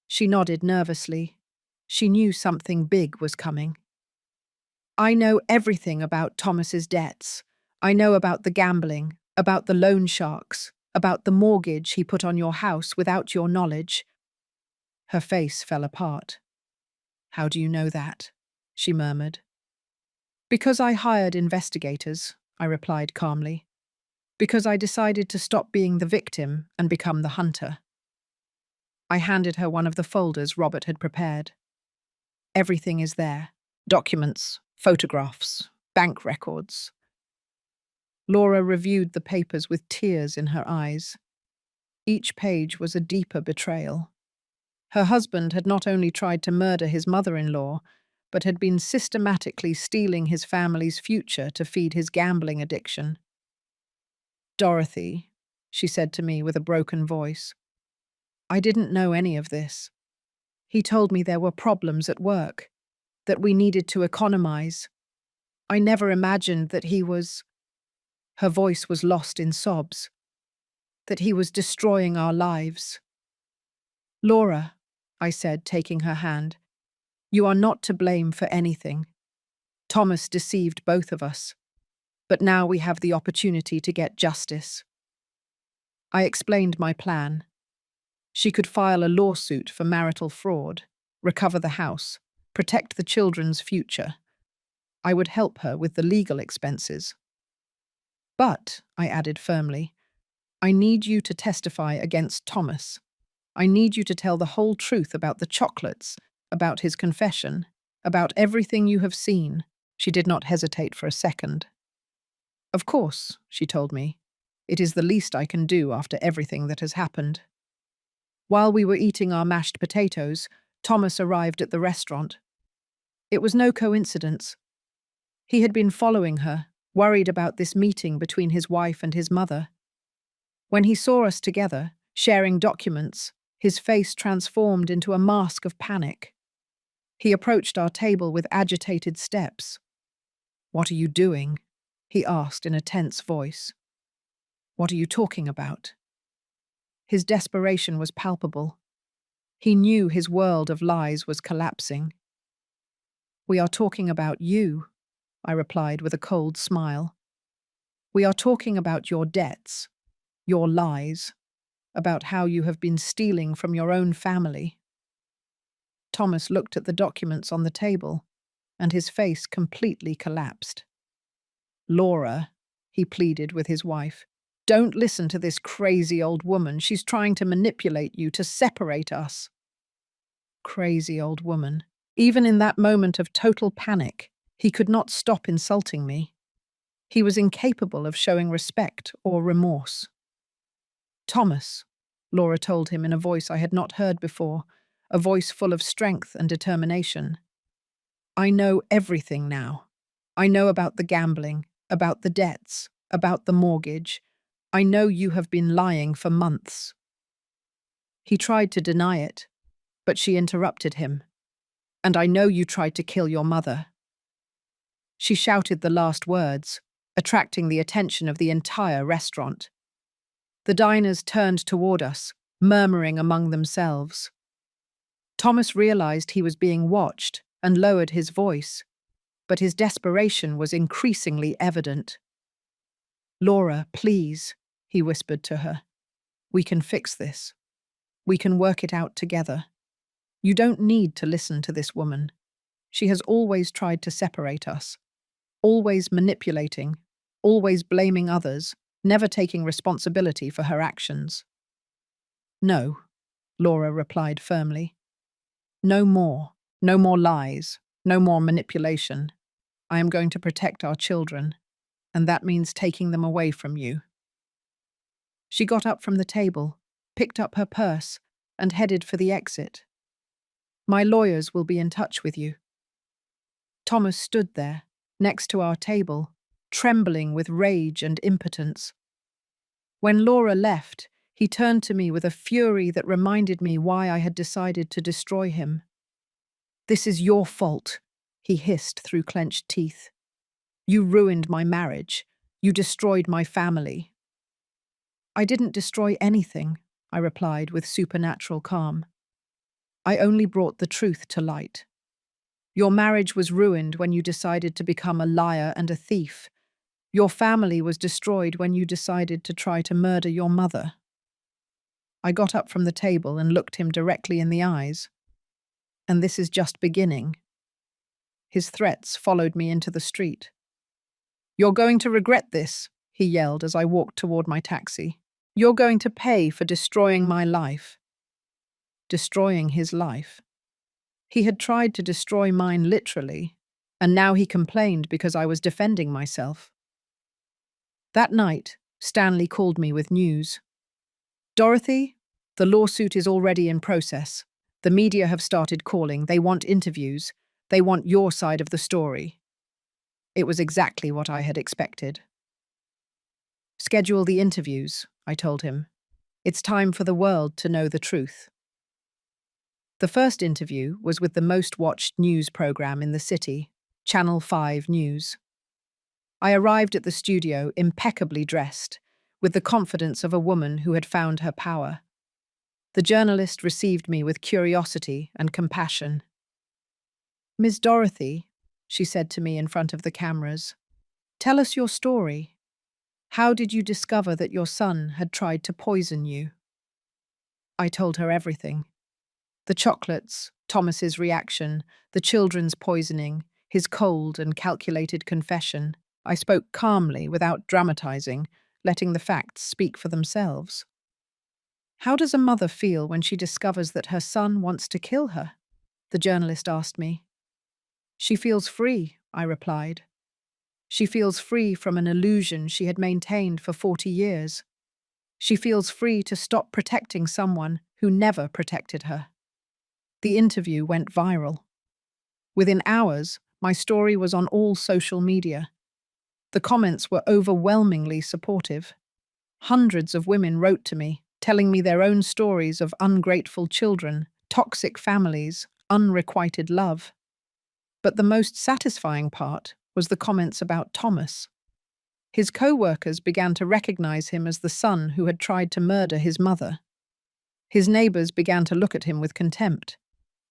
She nodded nervously. She knew something big was coming. "I know everything about Thomas's debts. I know about the gambling, about the loan sharks, about the mortgage he put on your house without your knowledge." Her face fell apart. How do you know that? She murmured. Because I hired investigators, I replied calmly. Because I decided to stop being the victim and become the hunter. I handed her one of the folders Robert had prepared. Everything is there. Documents, photographs, bank records. Laura reviewed the papers with tears in her eyes. Each page was a deeper betrayal. Her husband had not only tried to murder his mother-in-law, but had been systematically stealing his family's future to feed his gambling addiction. Dorothy, she said to me with a broken voice, I didn't know any of this. He told me there were problems at work, that we needed to economize. I never imagined that he was… Her voice was lost in sobs. That he was destroying our lives. Laura, I said, taking her hand, you are not to blame for anything. Thomas deceived both of us, but now we have the opportunity to get justice. I explained my plan. She could file a lawsuit for marital fraud, recover the house, protect the children's future. I would help her with the legal expenses. But, I added firmly, I need you to testify against Thomas. I need you to tell the whole truth about the chocolates, about his confession, about everything you have seen. She did not hesitate for a second. Of course, she told me. It is the least I can do after everything that has happened. While we were eating our mashed potatoes, Thomas arrived at the restaurant. It was no coincidence. He had been following her, worried about this meeting between his wife and his mother. When he saw us together, sharing documents, his face transformed into a mask of panic. He approached our table with agitated steps. What are you doing? He asked in a tense voice. What are you talking about? His desperation was palpable. He knew his world of lies was collapsing. We are talking about you, I replied with a cold smile. We are talking about your debts, your lies, about how you have been stealing from your own family. Thomas looked at the documents on the table, and his face completely collapsed. Laura, he pleaded with his wife, don't listen to this crazy old woman. She's trying to manipulate you, to separate us. Crazy old woman. Even in that moment of total panic, he could not stop insulting me. He was incapable of showing respect or remorse. Thomas, Laura told him in a voice I had not heard before, a voice full of strength and determination. I know everything now. I know about the gambling, about the debts, about the mortgage. I know you have been lying for months. He tried to deny it, but she interrupted him. And I know you tried to kill your mother. She shouted the last words, attracting the attention of the entire restaurant. The diners turned toward us, murmuring among themselves. Thomas realized he was being watched and lowered his voice, but his desperation was increasingly evident. Laura, please, he whispered to her. We can fix this. We can work it out together. You don't need to listen to this woman. She has always tried to separate us, always manipulating, always blaming others, never taking responsibility for her actions. No, Laura replied firmly. No more lies, no more manipulation. I am going to protect our children, and that means taking them away from you. She got up from the table, picked up her purse, and headed for the exit. My lawyers will be in touch with you. Thomas stood there, next to our table, trembling with rage and impotence. When Laura left, he turned to me with a fury that reminded me why I had decided to destroy him. This is your fault, he hissed through clenched teeth. You ruined my marriage. You destroyed my family. I didn't destroy anything, I replied with supernatural calm. I only brought the truth to light. Your marriage was ruined when you decided to become a liar and a thief. Your family was destroyed when you decided to try to murder your mother. I got up from the table and looked him directly in the eyes. And this is just beginning. His threats followed me into the street. "You're going to regret this," he yelled as I walked toward my taxi. "You're going to pay for destroying my life." Destroying his life. He had tried to destroy mine literally, and now he complained because I was defending myself. That night, Stanley called me with news. "Dorothy, the lawsuit is already in process. The media have started calling. They want interviews. They want your side of the story." It was exactly what I had expected. "Schedule the interviews," I told him. "It's time for the world to know the truth." The first interview was with the most watched news program in the city, Channel 5 News. I arrived at the studio impeccably dressed, with the confidence of a woman who had found her power. The journalist received me with curiosity and compassion. "Miss Dorothy," she said to me in front of the cameras, "tell us your story. How did you discover that your son had tried to poison you?" I told her everything. The chocolates, Thomas's reaction, the children's poisoning, his cold and calculated confession. I spoke calmly without dramatizing, letting the facts speak for themselves. "How does a mother feel when she discovers that her son wants to kill her?" the journalist asked me. "She feels free," I replied. "She feels free from an illusion she had maintained for 40 years. She feels free to stop protecting someone who never protected her." The interview went viral. Within hours, my story was on all social media. The comments were overwhelmingly supportive. Hundreds of women wrote to me, telling me their own stories of ungrateful children, toxic families, unrequited love. But the most satisfying part was the comments about Thomas. His co-workers began to recognize him as the son who had tried to murder his mother. His neighbors began to look at him with contempt.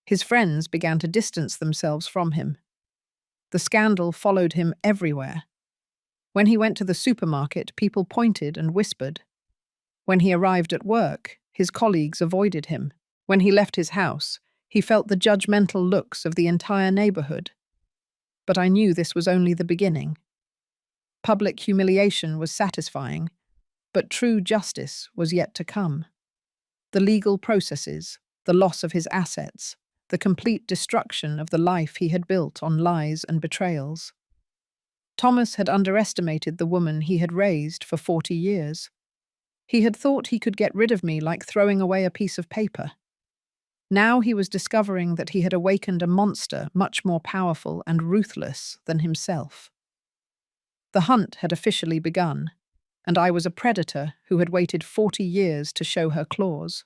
His friends began to distance themselves from him. The scandal followed him everywhere. When he went to the supermarket, people pointed and whispered. When he arrived at work, his colleagues avoided him. When he left his house, he felt the judgmental looks of the entire neighborhood. But I knew this was only the beginning. Public humiliation was satisfying, but true justice was yet to come. The legal processes, the loss of his assets, the complete destruction of the life he had built on lies and betrayals. Thomas had underestimated the woman he had raised for 40 years. He had thought he could get rid of me like throwing away a piece of paper. Now he was discovering that he had awakened a monster much more powerful and ruthless than himself. The hunt had officially begun, and I was a predator who had waited 40 years to show her claws.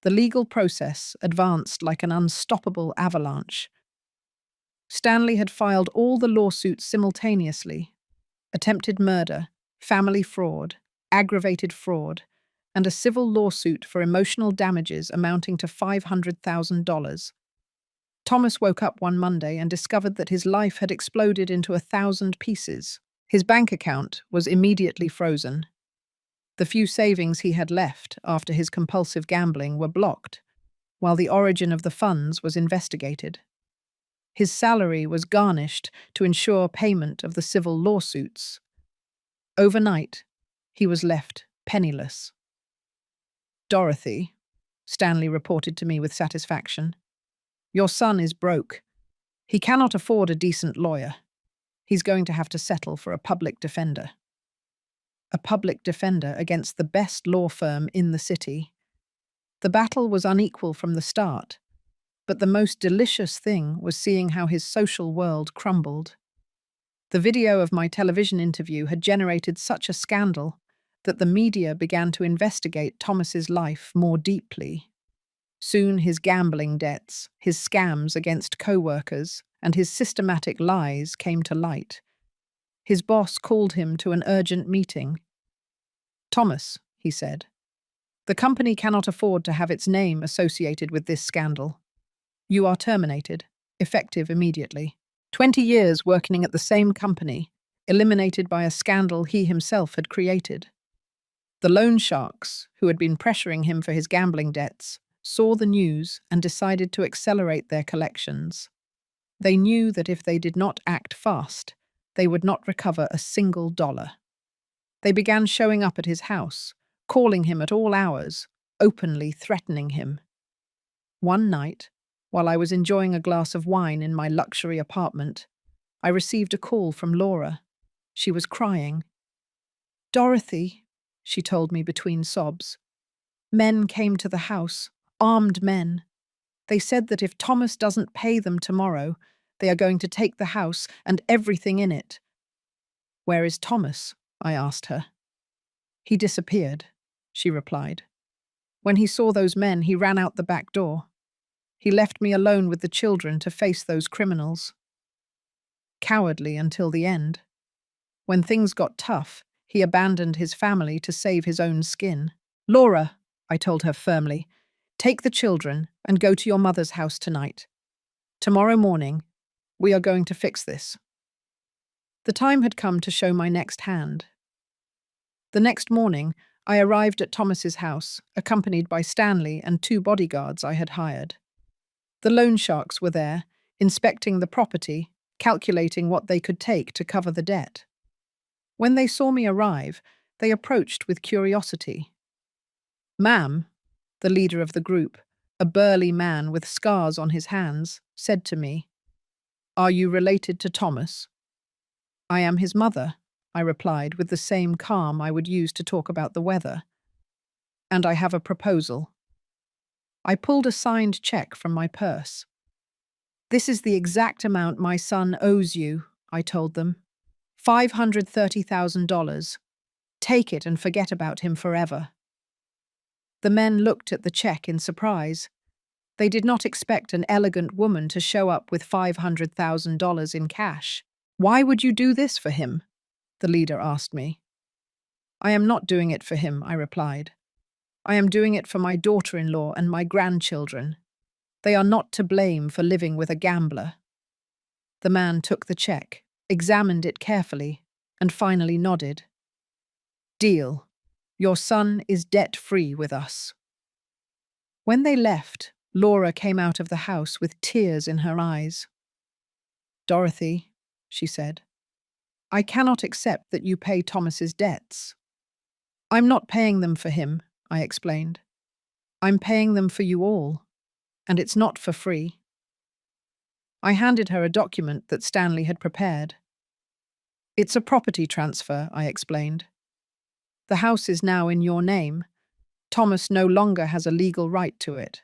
The legal process advanced like an unstoppable avalanche. Stanley had filed all the lawsuits simultaneously: attempted murder, family fraud, aggravated fraud, and a civil lawsuit for emotional damages amounting to $500,000. Thomas woke up one Monday and discovered that his life had exploded into 1,000 pieces. His bank account was immediately frozen. The few savings he had left after his compulsive gambling were blocked, while the origin of the funds was investigated. His salary was garnished to ensure payment of the civil lawsuits. Overnight, he was left penniless. "Dorothy," Stanley reported to me with satisfaction, "your son is broke. He cannot afford a decent lawyer. He's going to have to settle for a public defender." A public defender against the best law firm in the city. The battle was unequal from the start, but the most delicious thing was seeing how his social world crumbled. The video of my television interview had generated such a scandal that the media began to investigate Thomas's life more deeply. Soon his gambling debts, his scams against co-workers, and his systematic lies came to light. His boss called him to an urgent meeting. "Thomas," he said, "the company cannot afford to have its name associated with this scandal. You are terminated, effective immediately. 20 years working at the same company, eliminated by a scandal he himself had created. The loan sharks, who had been pressuring him for his gambling debts, saw the news and decided to accelerate their collections. They knew that if they did not act fast, they would not recover a single dollar. They began showing up at his house, calling him at all hours, openly threatening him. One night, while I was enjoying a glass of wine in my luxury apartment, I received a call from Laura. She was crying. "Dorothy," she told me between sobs, "men came to the house, armed men. They said that if Thomas doesn't pay them tomorrow, they are going to take the house and everything in it." "Where is Thomas?" I asked her. "He disappeared," she replied. "When he saw those men, he ran out the back door. He left me alone with the children to face those criminals." Cowardly until the end. When things got tough, he abandoned his family to save his own skin. "Laura," I told her firmly, "take the children and go to your mother's house tonight. Tomorrow morning, we are going to fix this." The time had come to show my next hand. The next morning, I arrived at Thomas's house, accompanied by Stanley and 2 bodyguards I had hired. The loan sharks were there, inspecting the property, calculating what they could take to cover the debt. When they saw me arrive, they approached with curiosity. "Ma'am," the leader of the group, a burly man with scars on his hands, said to me, "Are you related to Thomas?" "I am his mother," I replied with the same calm I would use to talk about the weather. "And I have a proposal." I pulled a signed check from my purse. "This is the exact amount my son owes you," I told them. $530,000. Take it and forget about him forever." The men looked at the check in surprise. They did not expect an elegant woman to show up with $500,000 in cash. "Why would you do this for him?" the leader asked me. "I am not doing it for him," I replied. "I am doing it for my daughter-in-law and my grandchildren. They are not to blame for living with a gambler." The man took the check, examined it carefully, and finally nodded. "Deal. Your son is debt-free with us." When they left, Laura came out of the house with tears in her eyes. "Dorothy," she said, "I cannot accept that you pay Thomas's debts." "I'm not paying them for him," I explained. "I'm paying them for you all, and it's not for free." I handed her a document that Stanley had prepared. "It's a property transfer," I explained. "The house is now in your name. Thomas no longer has a legal right to it.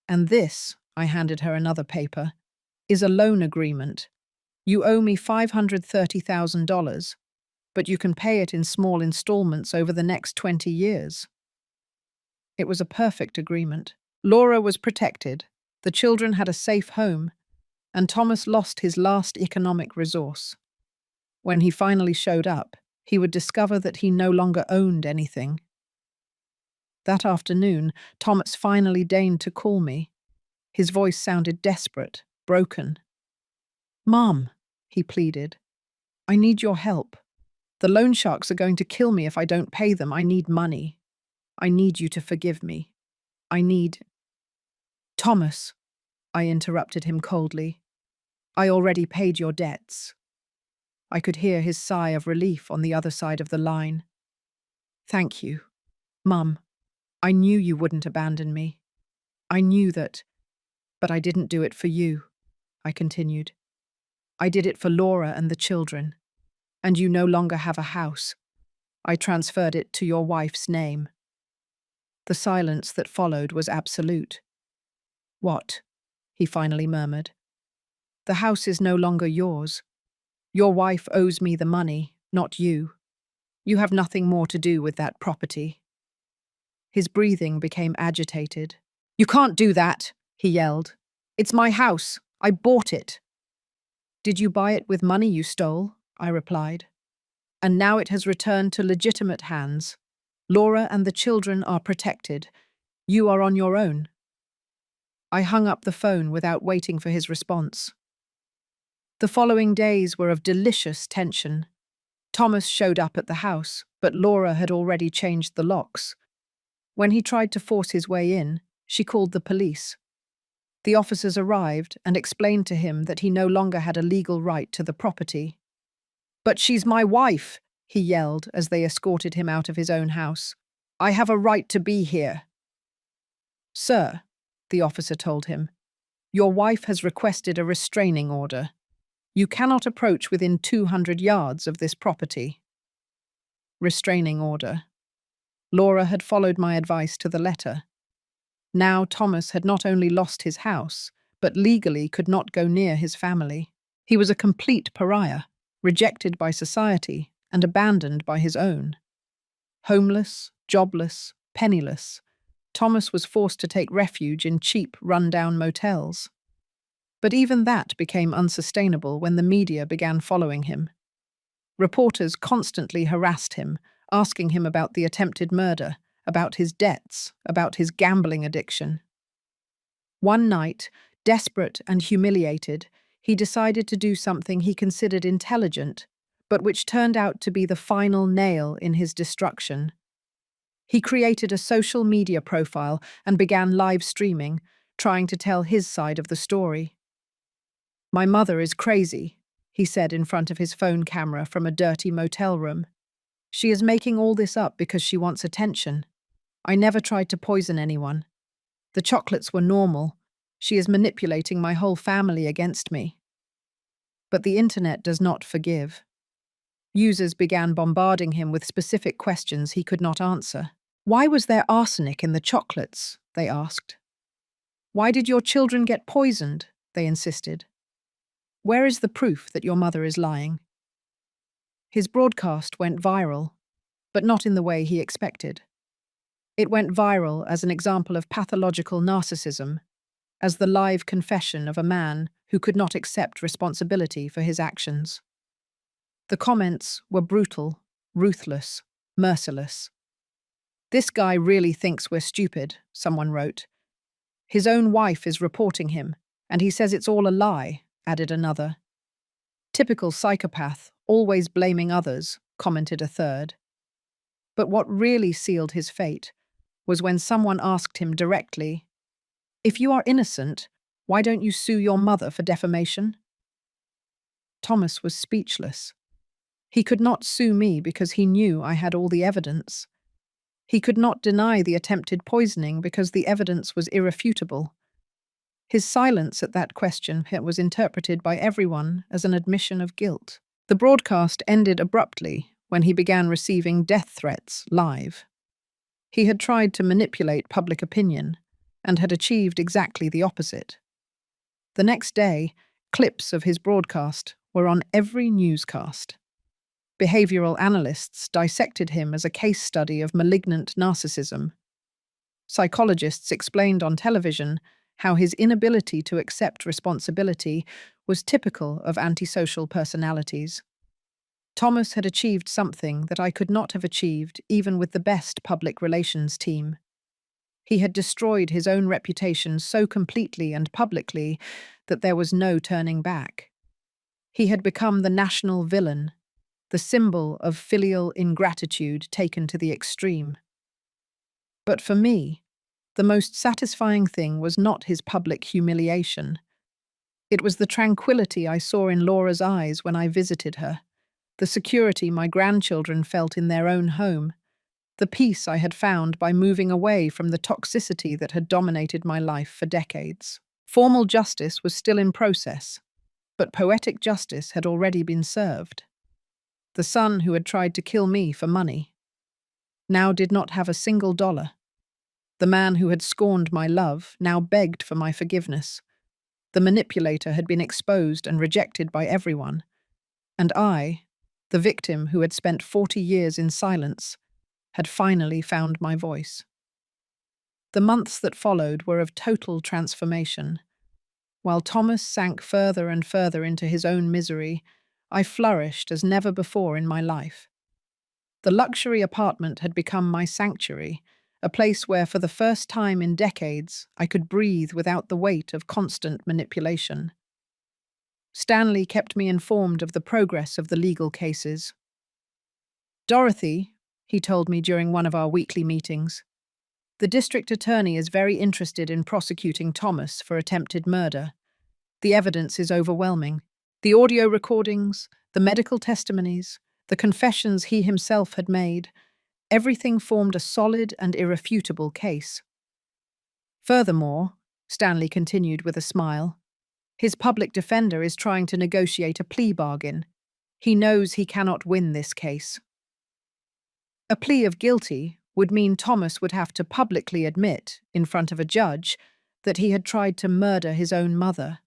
And this," I handed her another paper, "is a loan agreement. You owe me $530,000, but you can pay it in small installments over the next 20 years. It was a perfect agreement. Laura was protected, the children had a safe home, and Thomas lost his last economic resource. When he finally showed up, he would discover that he no longer owned anything. That afternoon, Thomas finally deigned to call me. His voice sounded desperate, broken. "Mom," he pleaded, "I need your help. The loan sharks are going to kill me if I don't pay them. I need money. I need you to forgive me. I need—" "Thomas," I interrupted him coldly, "I already paid your debts." I could hear his sigh of relief on the other side of the line. "Thank you, Mum. I knew you wouldn't abandon me. I knew that, but I didn't do it for you," I continued. "I did it for Laura and the children. And you no longer have a house. I transferred it to your wife's name." The silence that followed was absolute. "What?" he finally murmured. "The house is no longer yours. Your wife owes me the money, not you. You have nothing more to do with that property." His breathing became agitated. "You can't do that," he yelled. "It's my house. I bought it." "Did you buy it with money you stole?" I replied. "And now it has returned to legitimate hands. Laura and the children are protected. You are on your own." I hung up the phone without waiting for his response. The following days were of delicious tension. Thomas showed up at the house, but Laura had already changed the locks. When he tried to force his way in, She called the police. The officers arrived and explained to him that he no longer had a legal right to the property. "But she's my wife," he yelled as they escorted him out of his own house. "I have a right to be here." "Sir," the officer told him, "your wife has requested a restraining order. You cannot approach within 200 yards of this property." Restraining order. Laura had followed my advice to the letter. Now Thomas had not only lost his house, but legally could not go near his family. He was a complete pariah, rejected by society and abandoned by his own. Homeless, jobless, penniless, Thomas was forced to take refuge in cheap, run-down motels. But even that became unsustainable when the media began following him. Reporters constantly harassed him, asking him about the attempted murder, about his debts, about his gambling addiction. One night, desperate and humiliated, he decided to do something he considered intelligent, but which turned out to be the final nail in his destruction. He created a social media profile and began live streaming, trying to tell his side of the story. "My mother is crazy," he said in front of his phone camera from a dirty motel room. "She is making all this up because she wants attention. I never tried to poison anyone. The chocolates were normal. She is manipulating my whole family against me." But the internet does not forgive. Users began bombarding him with specific questions he could not answer. "Why was there arsenic in the chocolates?" they asked. "Why did your children get poisoned?" they insisted. "Where is the proof that your mother is lying?" His broadcast went viral, but not in the way he expected. It went viral as an example of pathological narcissism, as the live confession of a man who could not accept responsibility for his actions. The comments were brutal, ruthless, merciless. "This guy really thinks we're stupid," someone wrote. "His own wife is reporting him, and he says it's all a lie," added another. "Typical psychopath, always blaming others," commented a third. But what really sealed his fate was when someone asked him directly, "If you are innocent, why don't you sue your mother for defamation?" Thomas was speechless. He could not sue me because he knew I had all the evidence. He could not deny the attempted poisoning because the evidence was irrefutable. His silence at that question was interpreted by everyone as an admission of guilt. The broadcast ended abruptly when he began receiving death threats live. He had tried to manipulate public opinion and had achieved exactly the opposite. The next day, clips of his broadcast were on every newscast. Behavioral analysts dissected him as a case study of malignant narcissism. Psychologists explained on television how his inability to accept responsibility was typical of antisocial personalities. Thomas had achieved something that I could not have achieved even with the best public relations team. He had destroyed his own reputation so completely and publicly that there was no turning back. He had become the national villain, the symbol of filial ingratitude taken to the extreme. But for me, the most satisfying thing was not his public humiliation. It was the tranquility I saw in Laura's eyes when I visited her, the security my grandchildren felt in their own home, the peace I had found by moving away from the toxicity that had dominated my life for decades. Formal justice was still in process, but poetic justice had already been served. The son who had tried to kill me for money now did not have a single dollar. The man who had scorned my love now begged for my forgiveness. The manipulator had been exposed and rejected by everyone. And I, the victim who had spent 40 years in silence, had finally found my voice. The months that followed were of total transformation. While Thomas sank further and further into his own misery, I flourished as never before in my life. The luxury apartment had become my sanctuary, a place where for the first time in decades I could breathe without the weight of constant manipulation. Stanley kept me informed of the progress of the legal cases. "Dorothy," he told me during one of our weekly meetings, The district attorney is very interested in prosecuting Thomas for attempted murder. The evidence is overwhelming. The audio recordings, the medical testimonies, the confessions he himself had made, everything formed a solid and irrefutable case. Furthermore, Stanley continued with a smile, his public defender is trying to negotiate a plea bargain. He knows he cannot win this case. A plea of guilty would mean Thomas would have to publicly admit, in front of a judge, that he had tried to murder his own mother.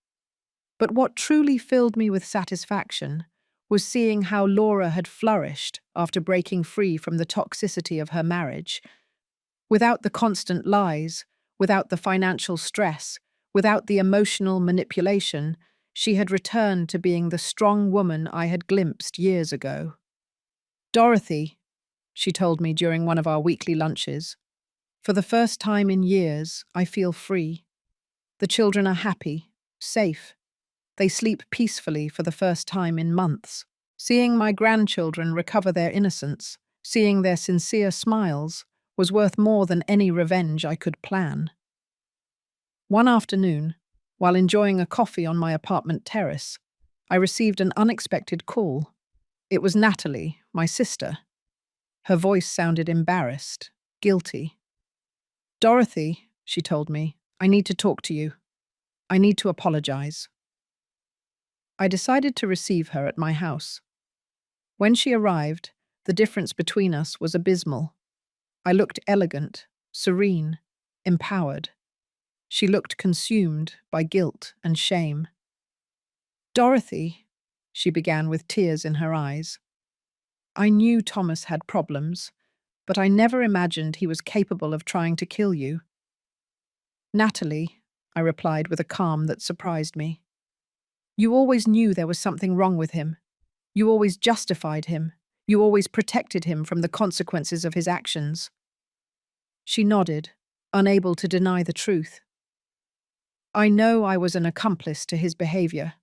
But what truly filled me with satisfaction was seeing how Laura had flourished after breaking free from the toxicity of her marriage. Without the constant lies, without the financial stress, without the emotional manipulation, she had returned to being the strong woman I had glimpsed years ago. "Dorothy," she told me during one of our weekly lunches, "for the first time in years, I feel free. The children are happy, safe. They sleep peacefully for the first time in months. Seeing my grandchildren recover their innocence, seeing their sincere smiles, was worth more than any revenge I could plan." One afternoon, while enjoying a coffee on my apartment terrace, I received an unexpected call. It was Natalie, my sister. Her voice sounded embarrassed, guilty. "Dorothy," she told me, "I need to talk to you. I need to apologize." I decided to receive her at my house. When she arrived, the difference between us was abysmal. I looked elegant, serene, empowered. She looked consumed by guilt and shame. "Dorothy," she began with tears in her eyes, "I knew Thomas had problems, but I never imagined he was capable of trying to kill you." "Natalie," I replied with a calm that surprised me, "you always knew there was something wrong with him. You always justified him. You always protected him from the consequences of his actions." She nodded, unable to deny the truth. "I know I was an accomplice to his behavior.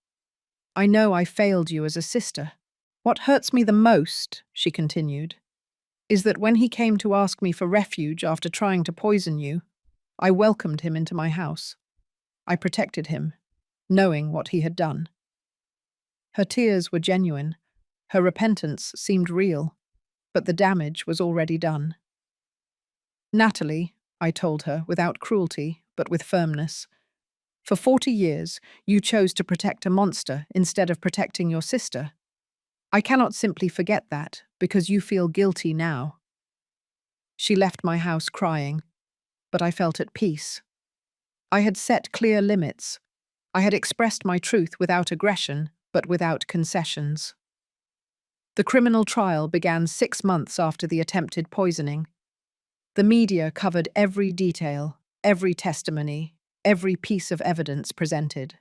I know I failed you as a sister. What hurts me the most," she continued, "is that when he came to ask me for refuge after trying to poison you, I welcomed him into my house. I protected him, knowing what he had done." Her tears were genuine. Her repentance seemed real, but the damage was already done. "Natalie," I told her without cruelty, but with firmness, "for 40 years, you chose to protect a monster instead of protecting your sister. I cannot simply forget that because you feel guilty now." She left my house crying, but I felt at peace. I had set clear limits. I had expressed my truth without aggression, but without concessions. The criminal trial began 6 months after the attempted poisoning. The media covered every detail, every testimony, every piece of evidence presented.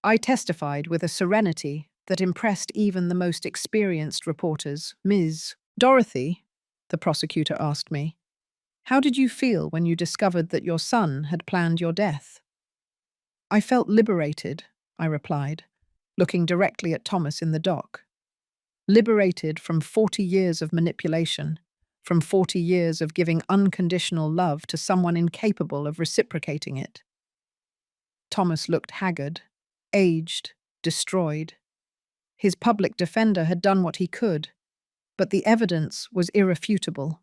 I testified with a serenity that impressed even the most experienced reporters. "Ms. Dorothy," the prosecutor asked me, "how did you feel when you discovered that your son had planned your death?" "I felt liberated," I replied, looking directly at Thomas in the dock. "Liberated from 40 years of manipulation, from 40 years of giving unconditional love to someone incapable of reciprocating it." Thomas looked haggard, aged, destroyed. His public defender had done what he could, but the evidence was irrefutable.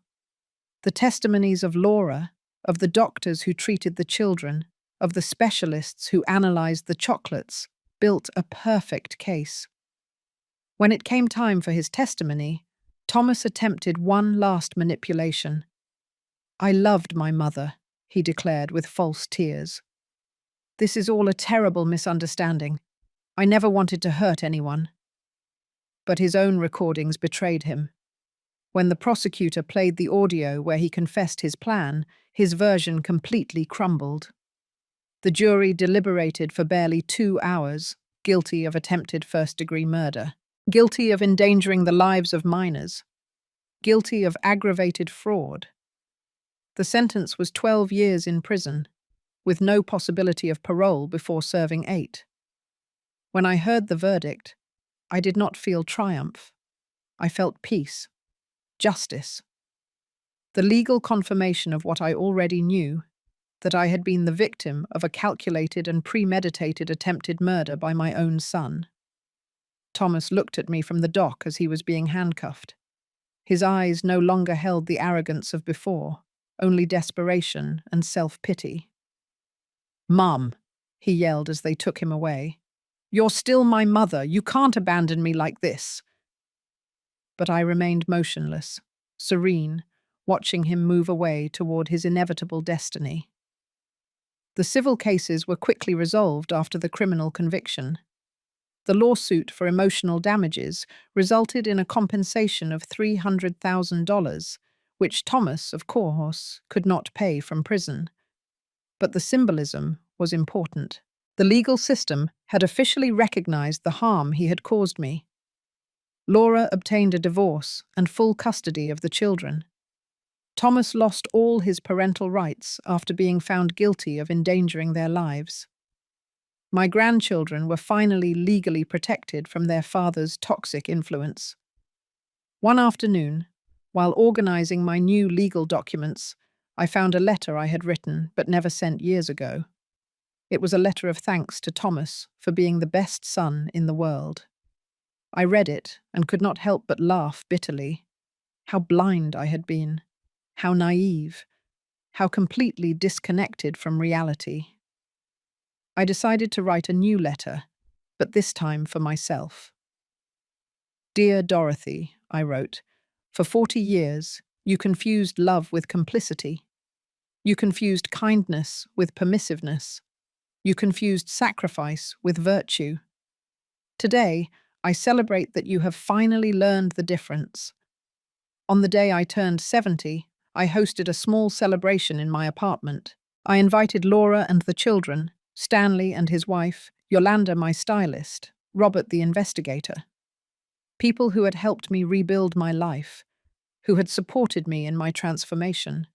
The testimonies of Laura, of the doctors who treated the children, of the specialists who analyzed the chocolates, built a perfect case. When it came time for his testimony, Thomas attempted one last manipulation. "I loved my mother," he declared with false tears. "This is all a terrible misunderstanding. I never wanted to hurt anyone." But his own recordings betrayed him. When the prosecutor played the audio where he confessed his plan, his version completely crumbled. The jury deliberated for barely 2 hours, guilty of attempted first-degree murder, guilty of endangering the lives of minors, guilty of aggravated fraud. The sentence was 12 years in prison, with no possibility of parole before serving 8. When I heard the verdict, I did not feel triumph. I felt peace, justice. The legal confirmation of what I already knew, that I had been the victim of a calculated and premeditated attempted murder by my own son. Thomas looked at me from the dock as he was being handcuffed. His eyes no longer held the arrogance of before, only desperation and self-pity. "Mum," he yelled as they took him away. "You're still my mother. You can't abandon me like this." But I remained motionless, serene, watching him move away toward his inevitable destiny. The civil cases were quickly resolved after the criminal conviction. The lawsuit for emotional damages resulted in a compensation of $300,000, which Thomas, of course, could not pay from prison. But the symbolism was important. The legal system had officially recognized the harm he had caused me. Laura obtained a divorce and full custody of the children. Thomas lost all his parental rights after being found guilty of endangering their lives. My grandchildren were finally legally protected from their father's toxic influence. One afternoon, while organizing my new legal documents, I found a letter I had written but never sent years ago. It was a letter of thanks to Thomas for being the best son in the world. I read it and could not help but laugh bitterly. How blind I had been. How naive. How completely disconnected from reality. I decided to write a new letter, but this time for myself. "Dear Dorothy," I wrote, "for 40 years, you confused love with complicity. You confused kindness with permissiveness. You confused sacrifice with virtue. Today, I celebrate that you have finally learned the difference. On the day I turned 70, I hosted a small celebration in my apartment. I invited Laura and the children, Stanley and his wife, Yolanda, my stylist, Robert, the investigator. People who had helped me rebuild my life, who had supported me in my transformation.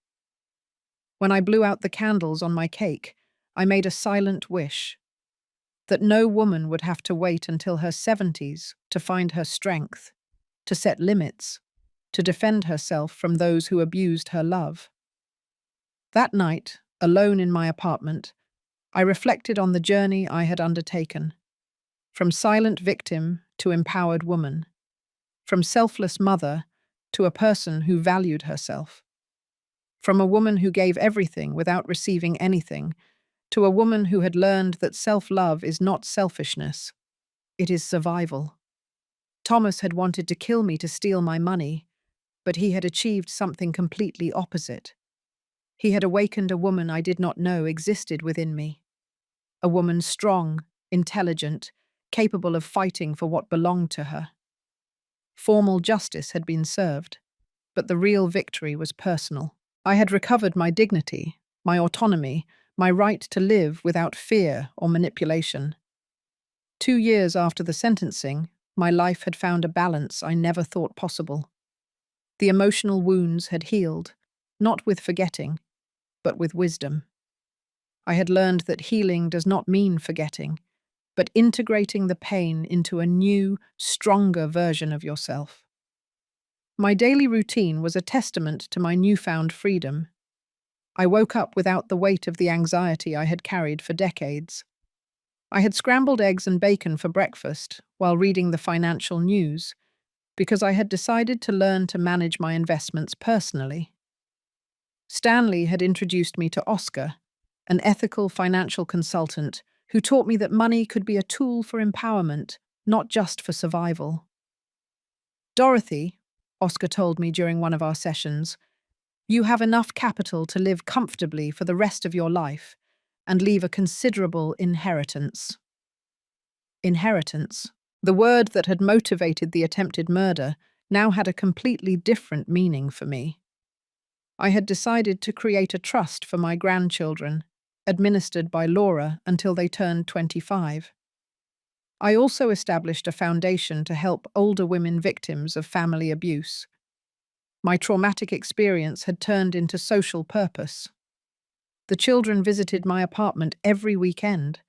When I blew out the candles on my cake, I made a silent wish that no woman would have to wait until her 70s to find her strength, to set limits, to defend herself from those who abused her love. That night, alone in my apartment, I reflected on the journey I had undertaken, from silent victim to empowered woman, from selfless mother to a person who valued herself, from a woman who gave everything without receiving anything to a woman who had learned that self-love is not selfishness, it is survival. Thomas had wanted to kill me to steal my money, but he had achieved something completely opposite. He had awakened a woman I did not know existed within me. A woman strong, intelligent, capable of fighting for what belonged to her. Formal justice had been served, but the real victory was personal. I had recovered my dignity, my autonomy, my right to live without fear or manipulation. 2 years after the sentencing, my life had found a balance I never thought possible. The emotional wounds had healed, not with forgetting, but with wisdom. I had learned that healing does not mean forgetting, but integrating the pain into a new, stronger version of yourself. My daily routine was a testament to my newfound freedom. I woke up without the weight of the anxiety I had carried for decades. I had scrambled eggs and bacon for breakfast while reading the financial news, because I had decided to learn to manage my investments personally. Stanley had introduced me to Oscar, an ethical financial consultant who taught me that money could be a tool for empowerment, not just for survival. "Dorothy," Oscar told me during one of our sessions, "you have enough capital to live comfortably for the rest of your life and leave a considerable inheritance." Inheritance, the word that had motivated the attempted murder, now had a completely different meaning for me. I had decided to create a trust for my grandchildren, administered by Laura until they turned 25. I also established a foundation to help older women victims of family abuse. My traumatic experience had turned into social purpose. The children visited my apartment every weekend.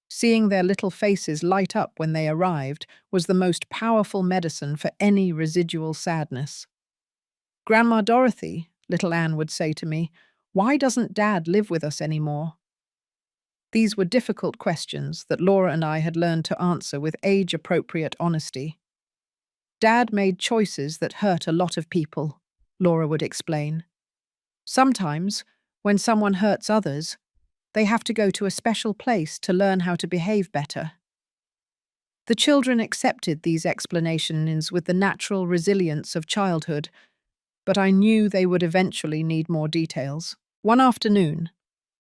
Seeing their little faces light up when they arrived was the most powerful medicine for any residual sadness. Grandma Dorothy, little Anne would say to me. Why doesn't Dad live with us anymore? These were difficult questions that Laura and I had learned to answer with age-appropriate honesty. Dad made choices that hurt a lot of people, Laura would explain. Sometimes, when someone hurts others, they have to go to a special place to learn how to behave better. The children accepted these explanations with the natural resilience of childhood, but I knew they would eventually need more details. One afternoon,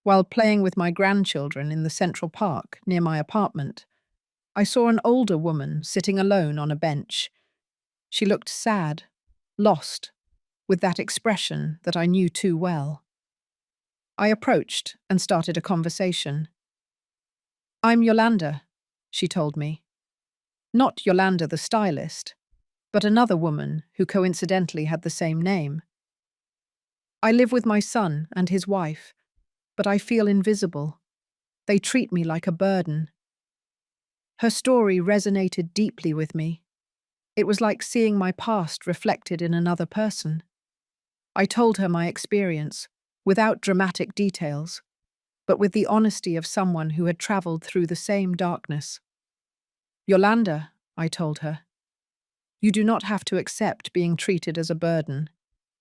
while playing with my grandchildren in the Central Park near my apartment, I saw an older woman sitting alone on a bench. She looked sad, lost, with that expression that I knew too well. I approached and started a conversation. "I'm Yolanda," she told me. Not Yolanda the stylist, but another woman who coincidentally had the same name. "I live with my son and his wife, but I feel invisible. They treat me like a burden." Her story resonated deeply with me. It was like seeing my past reflected in another person. I told her my experience, without dramatic details, but with the honesty of someone who had traveled through the same darkness. "Yolanda," I told her, "you do not have to accept being treated as a burden.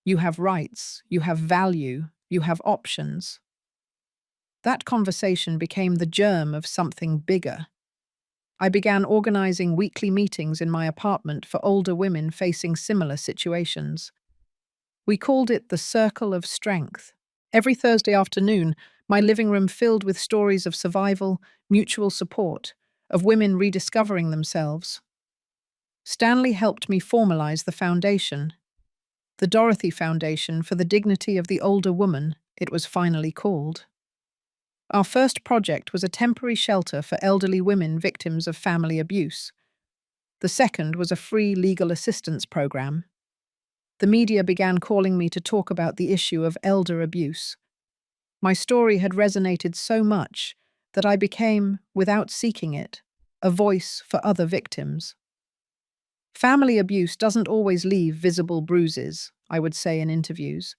You have rights, you have value, you have options." That conversation became the germ of something bigger. I began organizing weekly meetings in my apartment for older women facing similar situations. We called it the Circle of Strength. Every Thursday afternoon, my living room filled with stories of survival, mutual support, of women rediscovering themselves. Stanley helped me formalize the foundation. The Dorothy Foundation for the Dignity of the Older Woman, it was finally called. Our first project was a temporary shelter for elderly women victims of family abuse. The second was a free legal assistance program. The media began calling me to talk about the issue of elder abuse. My story had resonated so much that I became, without seeking it, a voice for other victims. Family abuse doesn't always leave visible bruises, I would say in interviews.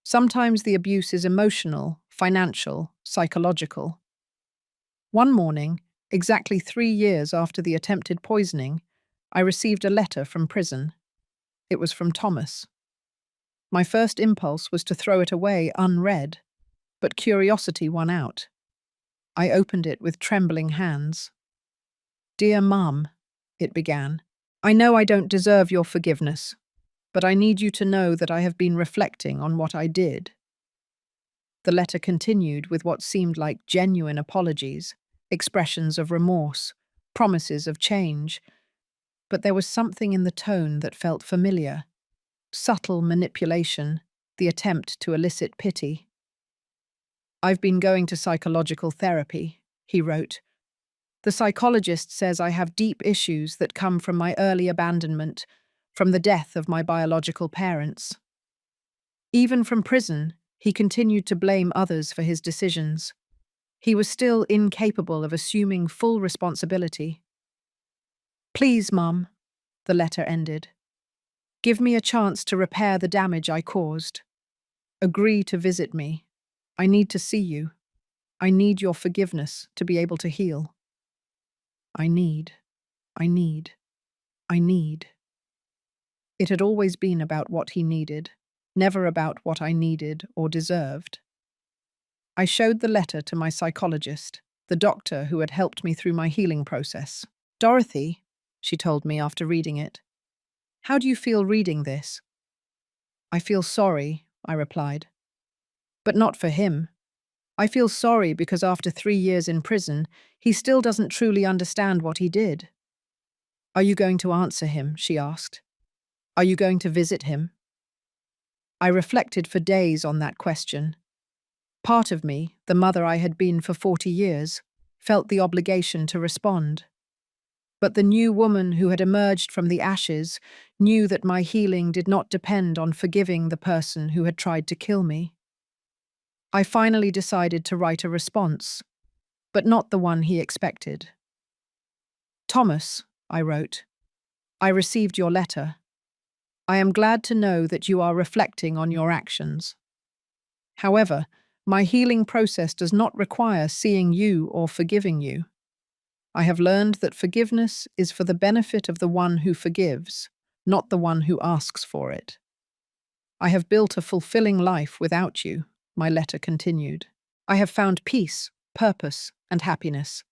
Sometimes the abuse is emotional, financial, psychological. One morning, exactly 3 years after the attempted poisoning, I received a letter from prison. It was from Thomas. My first impulse was to throw it away unread, but curiosity won out. I opened it with trembling hands. "Dear Mum," it began, "I know I don't deserve your forgiveness, but I need you to know that I have been reflecting on what I did." The letter continued with what seemed like genuine apologies, expressions of remorse, promises of change, but there was something in the tone that felt familiar. Subtle manipulation, the attempt to elicit pity. "I've been going to psychological therapy," he wrote. "The psychologist says I have deep issues that come from my early abandonment, from the death of my biological parents." Even from prison, he continued to blame others for his decisions. He was still incapable of assuming full responsibility. "Please, Mum," the letter ended. "Give me a chance to repair the damage I caused. Agree to visit me. I need to see you. I need your forgiveness to be able to heal. I need, I need, I need." It had always been about what he needed, never about what I needed or deserved. I showed the letter to my psychologist, the doctor who had helped me through my healing process. "Dorothy," she told me after reading it, "how do you feel reading this?" "I feel sorry," I replied. "But not for him. I feel sorry because after 3 years in prison, he still doesn't truly understand what he did." "Are you going to answer him?" she asked. "Are you going to visit him?" I reflected for days on that question. Part of me, the mother I had been for 40 years, felt the obligation to respond. But the new woman who had emerged from the ashes knew that my healing did not depend on forgiving the person who had tried to kill me. I finally decided to write a response, but not the one he expected. "Thomas," I wrote, "I received your letter. I am glad to know that you are reflecting on your actions. However, my healing process does not require seeing you or forgiving you. I have learned that forgiveness is for the benefit of the one who forgives, not the one who asks for it. I have built a fulfilling life without you, my letter continued. I have found peace, purpose, and happiness.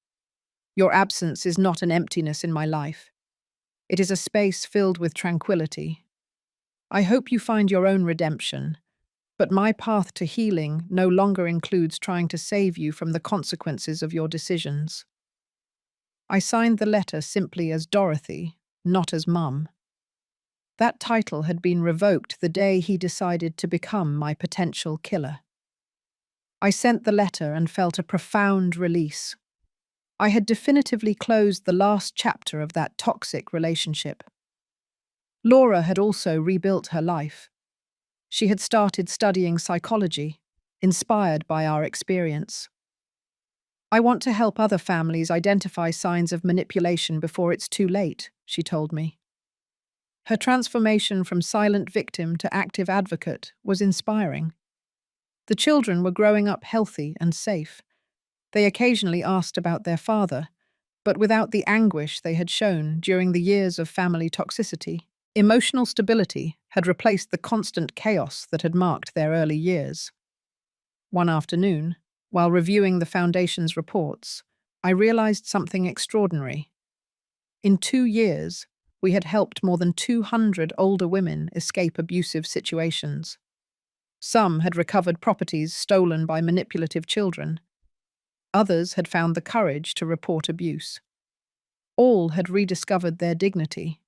Your absence is not an emptiness in my life. It is a space filled with tranquility. I hope you find your own redemption, but my path to healing no longer includes trying to save you from the consequences of your decisions. I signed the letter simply as Dorothy, not as Mum. That title had been revoked the day he decided to become my potential killer. I sent the letter and felt a profound release. I had definitively closed the last chapter of that toxic relationship. Laura had also rebuilt her life. She had started studying psychology, inspired by our experience. I want to help other families identify signs of manipulation before it's too late, she told me. Her transformation from silent victim to active advocate was inspiring. The children were growing up healthy and safe. They occasionally asked about their father, but without the anguish they had shown during the years of family toxicity. Emotional stability had replaced the constant chaos that had marked their early years. One afternoon, while reviewing the Foundation's reports, I realized something extraordinary. In 2 years, we had helped more than 200 older women escape abusive situations. Some had recovered properties stolen by manipulative children. Others had found the courage to report abuse. All had rediscovered their dignity.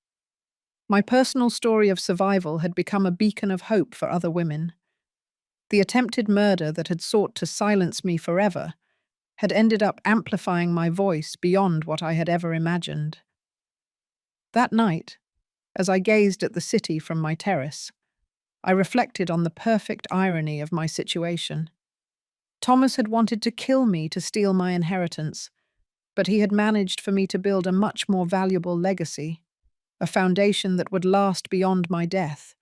My personal story of survival had become a beacon of hope for other women. The attempted murder that had sought to silence me forever had ended up amplifying my voice beyond what I had ever imagined. That night, as I gazed at the city from my terrace, I reflected on the perfect irony of my situation. Thomas had wanted to kill me to steal my inheritance, but he had managed for me to build a much more valuable legacy, a foundation that would last beyond my death,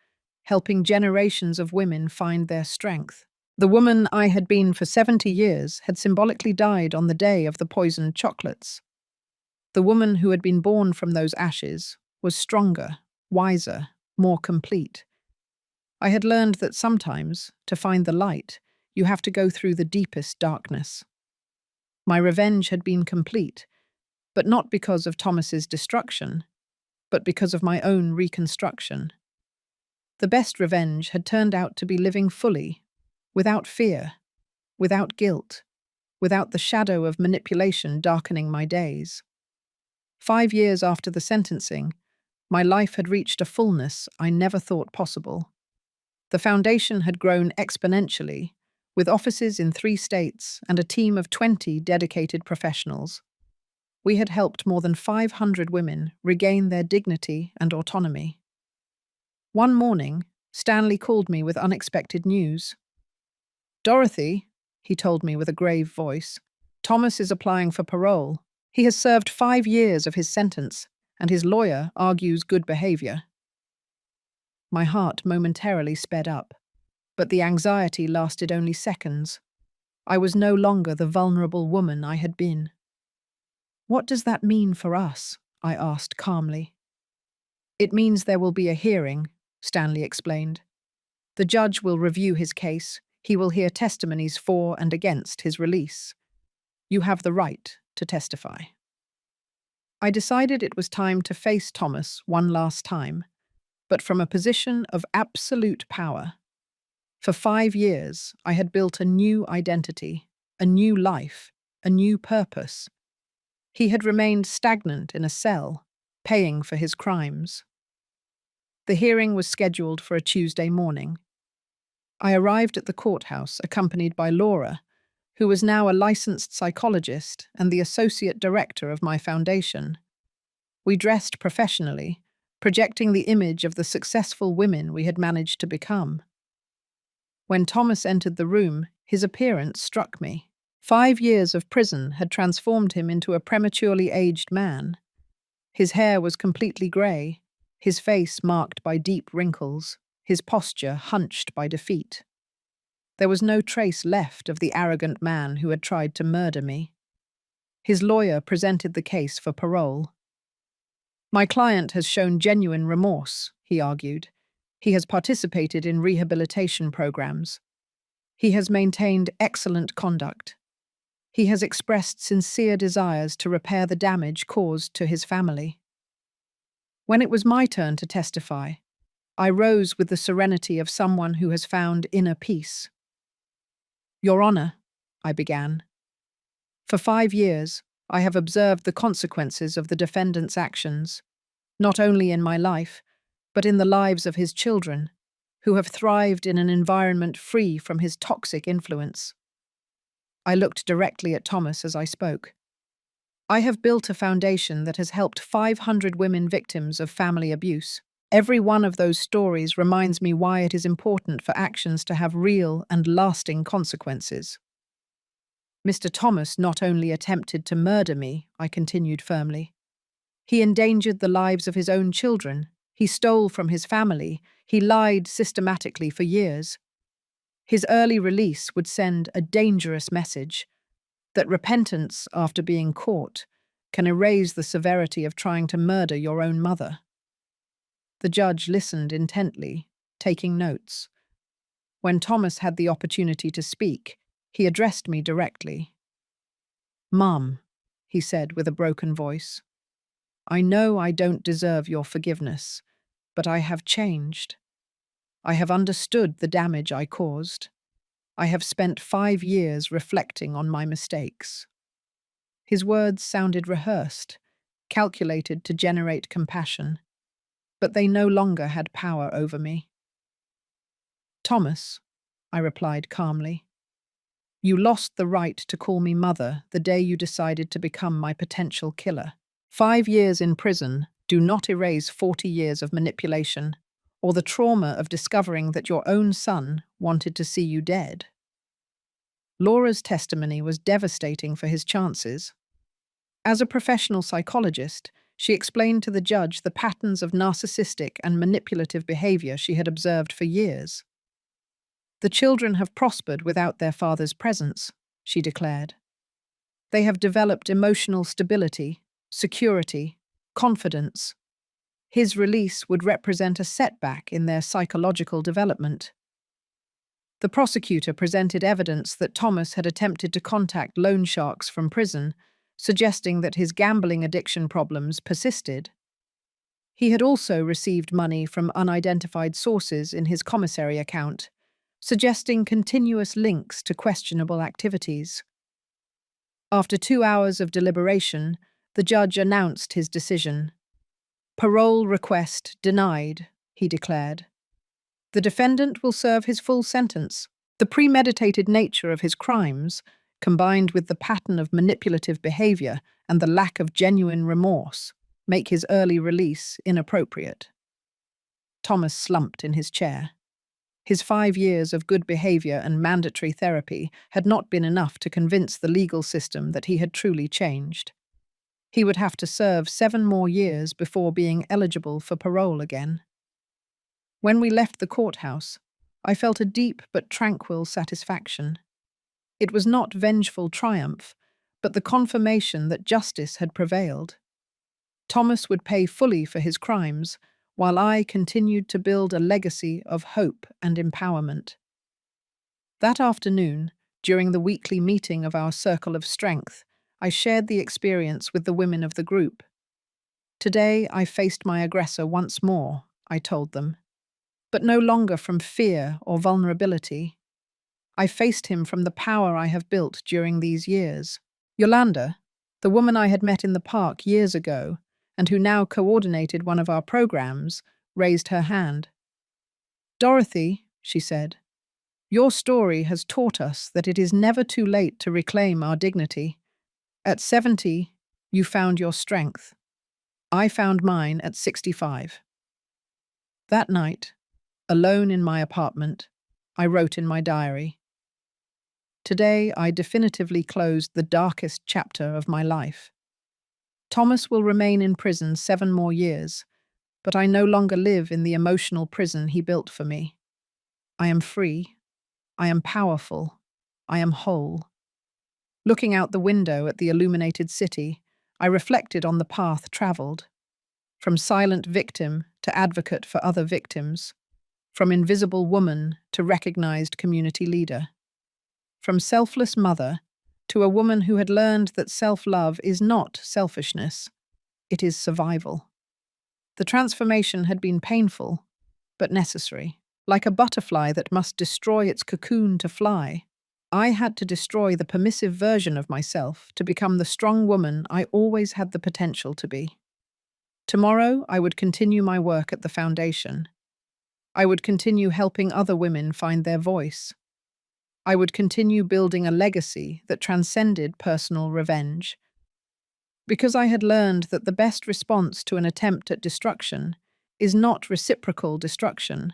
helping generations of women find their strength. The woman I had been for 70 years had symbolically died on the day of the poisoned chocolates. The woman who had been born from those ashes was stronger, wiser, more complete. I had learned that sometimes, to find the light, you have to go through the deepest darkness. My revenge had been complete, but not because of Thomas's destruction, but because of my own reconstruction. The best revenge had turned out to be living fully, without fear, without guilt, without the shadow of manipulation darkening my days. 5 years after the sentencing, my life had reached a fullness I never thought possible. The foundation had grown exponentially, with offices in 3 states and a team of 20 dedicated professionals. We had helped more than 500 women regain their dignity and autonomy. One morning, Stanley called me with unexpected news. "Dorothy," he told me with a grave voice, "Thomas is applying for parole. He has served 5 years of his sentence, and his lawyer argues good behavior." My heart momentarily sped up, but the anxiety lasted only seconds. I was no longer the vulnerable woman I had been. "What does that mean for us?" I asked calmly. "It means there will be a hearing," Stanley explained. "The judge will review his case. He will hear testimonies for and against his release. You have the right to testify." I decided it was time to face Thomas one last time, but from a position of absolute power. For 5 years, I had built a new identity, a new life, a new purpose. He had remained stagnant in a cell, paying for his crimes. The hearing was scheduled for a Tuesday morning. I arrived at the courthouse accompanied by Laura, who was now a licensed psychologist and the associate director of my foundation. We dressed professionally, projecting the image of the successful women we had managed to become. When Thomas entered the room, his appearance struck me. 5 years of prison had transformed him into a prematurely aged man. His hair was completely grey, his face marked by deep wrinkles, his posture hunched by defeat. There was no trace left of the arrogant man who had tried to murder me. His lawyer presented the case for parole. "My client has shown genuine remorse," he argued. "He has participated in rehabilitation programs. He has maintained excellent conduct. He has expressed sincere desires to repair the damage caused to his family." When it was my turn to testify, I rose with the serenity of someone who has found inner peace. "Your Honor," I began, "for 5 years, I have observed the consequences of the defendant's actions, not only in my life, but in the lives of his children, who have thrived in an environment free from his toxic influence." I looked directly at Thomas as I spoke. "I have built a foundation that has helped 500 women victims of family abuse. Every one of those stories reminds me why it is important for actions to have real and lasting consequences." "Mr. Thomas not only attempted to murder me," I continued firmly. "He endangered the lives of his own children. He stole from his family. He lied systematically for years. His early release would send a dangerous message that repentance after being caught can erase the severity of trying to murder your own mother." The judge listened intently, taking notes. When Thomas had the opportunity to speak, he addressed me directly. "Mum," he said with a broken voice, "I know I don't deserve your forgiveness, but I have changed. I have understood the damage I caused. I have spent 5 years reflecting on my mistakes." His words sounded rehearsed, calculated to generate compassion, but they no longer had power over me. "Thomas," I replied calmly, "you lost the right to call me mother the day you decided to become my potential killer. 5 years in prison do not erase 40 years of manipulation or the trauma of discovering that your own son wanted to see you dead." Laura's testimony was devastating for his chances. As a professional psychologist, she explained to the judge the patterns of narcissistic and manipulative behavior she had observed for years. "The children have prospered without their father's presence," she declared. "They have developed emotional stability, security, confidence. His release would represent a setback in their psychological development." The prosecutor presented evidence that Thomas had attempted to contact loan sharks from prison, suggesting that his gambling addiction problems persisted. He had also received money from unidentified sources in his commissary account, suggesting continuous links to questionable activities. After 2 hours of deliberation, the judge announced his decision. "Parole request denied," he declared. "The defendant will serve his full sentence. The premeditated nature of his crimes, combined with the pattern of manipulative behavior and the lack of genuine remorse, make his early release inappropriate." Thomas slumped in his chair. His 5 years of good behavior and mandatory therapy had not been enough to convince the legal system that he had truly changed. He would have to serve 7 more years before being eligible for parole again. When we left the courthouse, I felt a deep but tranquil satisfaction. It was not vengeful triumph, but the confirmation that justice had prevailed. Thomas would pay fully for his crimes, while I continued to build a legacy of hope and empowerment. That afternoon, during the weekly meeting of our Circle of Strength, I shared the experience with the women of the group. "Today I faced my aggressor once more," I told them, "but no longer from fear or vulnerability. I faced him from the power I have built during these years." Yolanda, the woman I had met in the park years ago, and who now coordinated one of our programs, raised her hand. "Dorothy," she said, "your story has taught us that it is never too late to reclaim our dignity. At 70, you found your strength. I found mine at 65. That night, alone in my apartment, I wrote in my diary, "Today I definitively closed the darkest chapter of my life. Thomas will remain in prison 7 more years, but I no longer live in the emotional prison he built for me. I am free. I am powerful. I am whole. Looking out the window at the illuminated city, I reflected on the path traveled, from silent victim to advocate for other victims, from invisible woman to recognized community leader, from selfless mother to a woman who had learned that self-love is not selfishness, it is survival. The transformation had been painful, but necessary. Like a butterfly that must destroy its cocoon to fly, I had to destroy the permissive version of myself to become the strong woman I always had the potential to be. Tomorrow, I would continue my work at the foundation. I would continue helping other women find their voice. I would continue building a legacy that transcended personal revenge. Because I had learned that the best response to an attempt at destruction is not reciprocal destruction,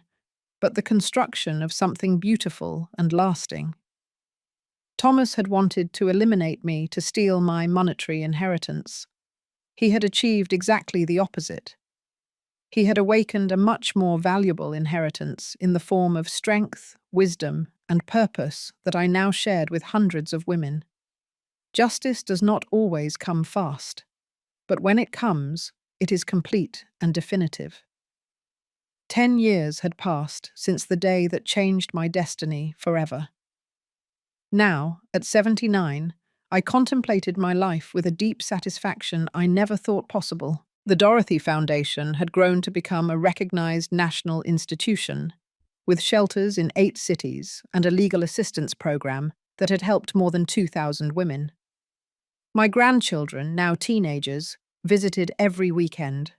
but the construction of something beautiful and lasting. Thomas had wanted to eliminate me to steal my monetary inheritance. He had achieved exactly the opposite. He had awakened a much more valuable inheritance in the form of strength, wisdom, and purpose that I now shared with hundreds of women. Justice does not always come fast, but when it comes, it is complete and definitive. 10 years had passed since the day that changed my destiny forever. Now, at 79, I contemplated my life with a deep satisfaction I never thought possible. The Dorothy Foundation had grown to become a recognized national institution, with shelters in 8 cities and a legal assistance program that had helped more than 2,000 women. My grandchildren, now teenagers, visited every weekend.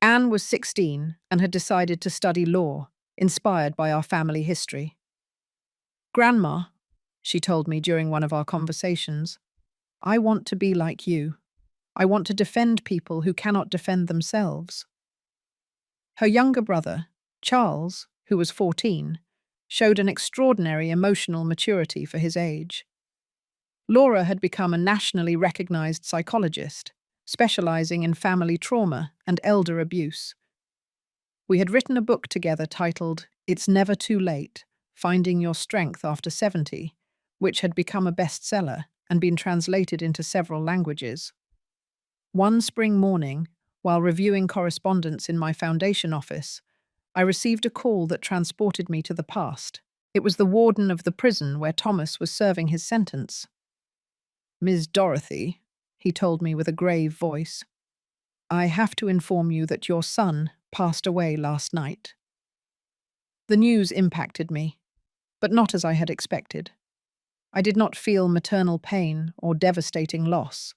Anne was 16 and had decided to study law, inspired by our family history. "Grandma," she told me during one of our conversations, "I want to be like you. I want to defend people who cannot defend themselves." Her younger brother, Charles, who was 14, showed an extraordinary emotional maturity for his age. Laura had become a nationally recognized psychologist, specializing in family trauma and elder abuse. We had written a book together titled "It's Never Too Late: Finding Your Strength After 70, which had become a bestseller and been translated into several languages. One spring morning, while reviewing correspondence in my foundation office, I received a call that transported me to the past. It was the warden of the prison where Thomas was serving his sentence. "Ms. Dorothy," he told me with a grave voice, "I have to inform you that your son passed away last night." The news impacted me, but not as I had expected. I did not feel maternal pain or devastating loss.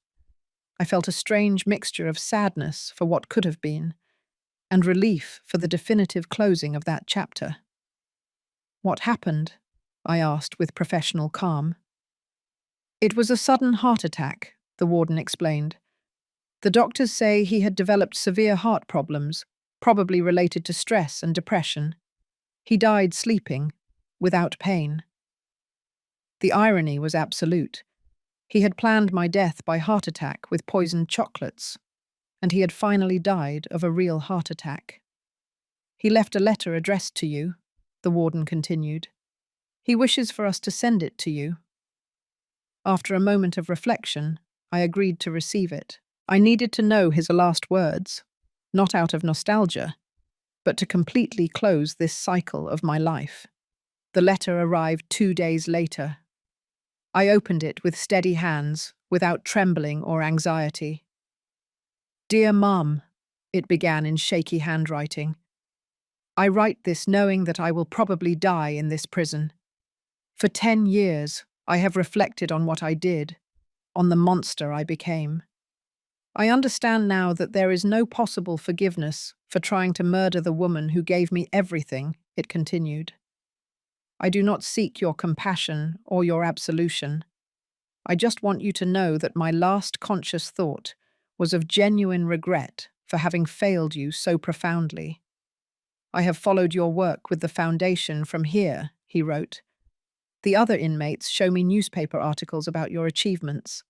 I felt a strange mixture of sadness for what could have been, and relief for the definitive closing of that chapter. "What happened?" I asked with professional calm. "It was a sudden heart attack," the warden explained. "The doctors say he had developed severe heart problems, probably related to stress and depression. He died sleeping, without pain." The irony was absolute. He had planned my death by heart attack with poisoned chocolates, and he had finally died of a real heart attack. "He left a letter addressed to you," the warden continued. "He wishes for us to send it to you." After a moment of reflection, I agreed to receive it. I needed to know his last words, not out of nostalgia, but to completely close this cycle of my life. The letter arrived 2 days later. I opened it with steady hands, without trembling or anxiety. "Dear Mum," it began in shaky handwriting, "I write this knowing that I will probably die in this prison. For 10 years, I have reflected on what I did, on the monster I became. I understand now that there is no possible forgiveness for trying to murder the woman who gave me everything," it continued. "I do not seek your compassion or your absolution. I just want you to know that my last conscious thought was of genuine regret for having failed you so profoundly. I have followed your work with the foundation from here," he wrote. "The other inmates show me newspaper articles about your achievements.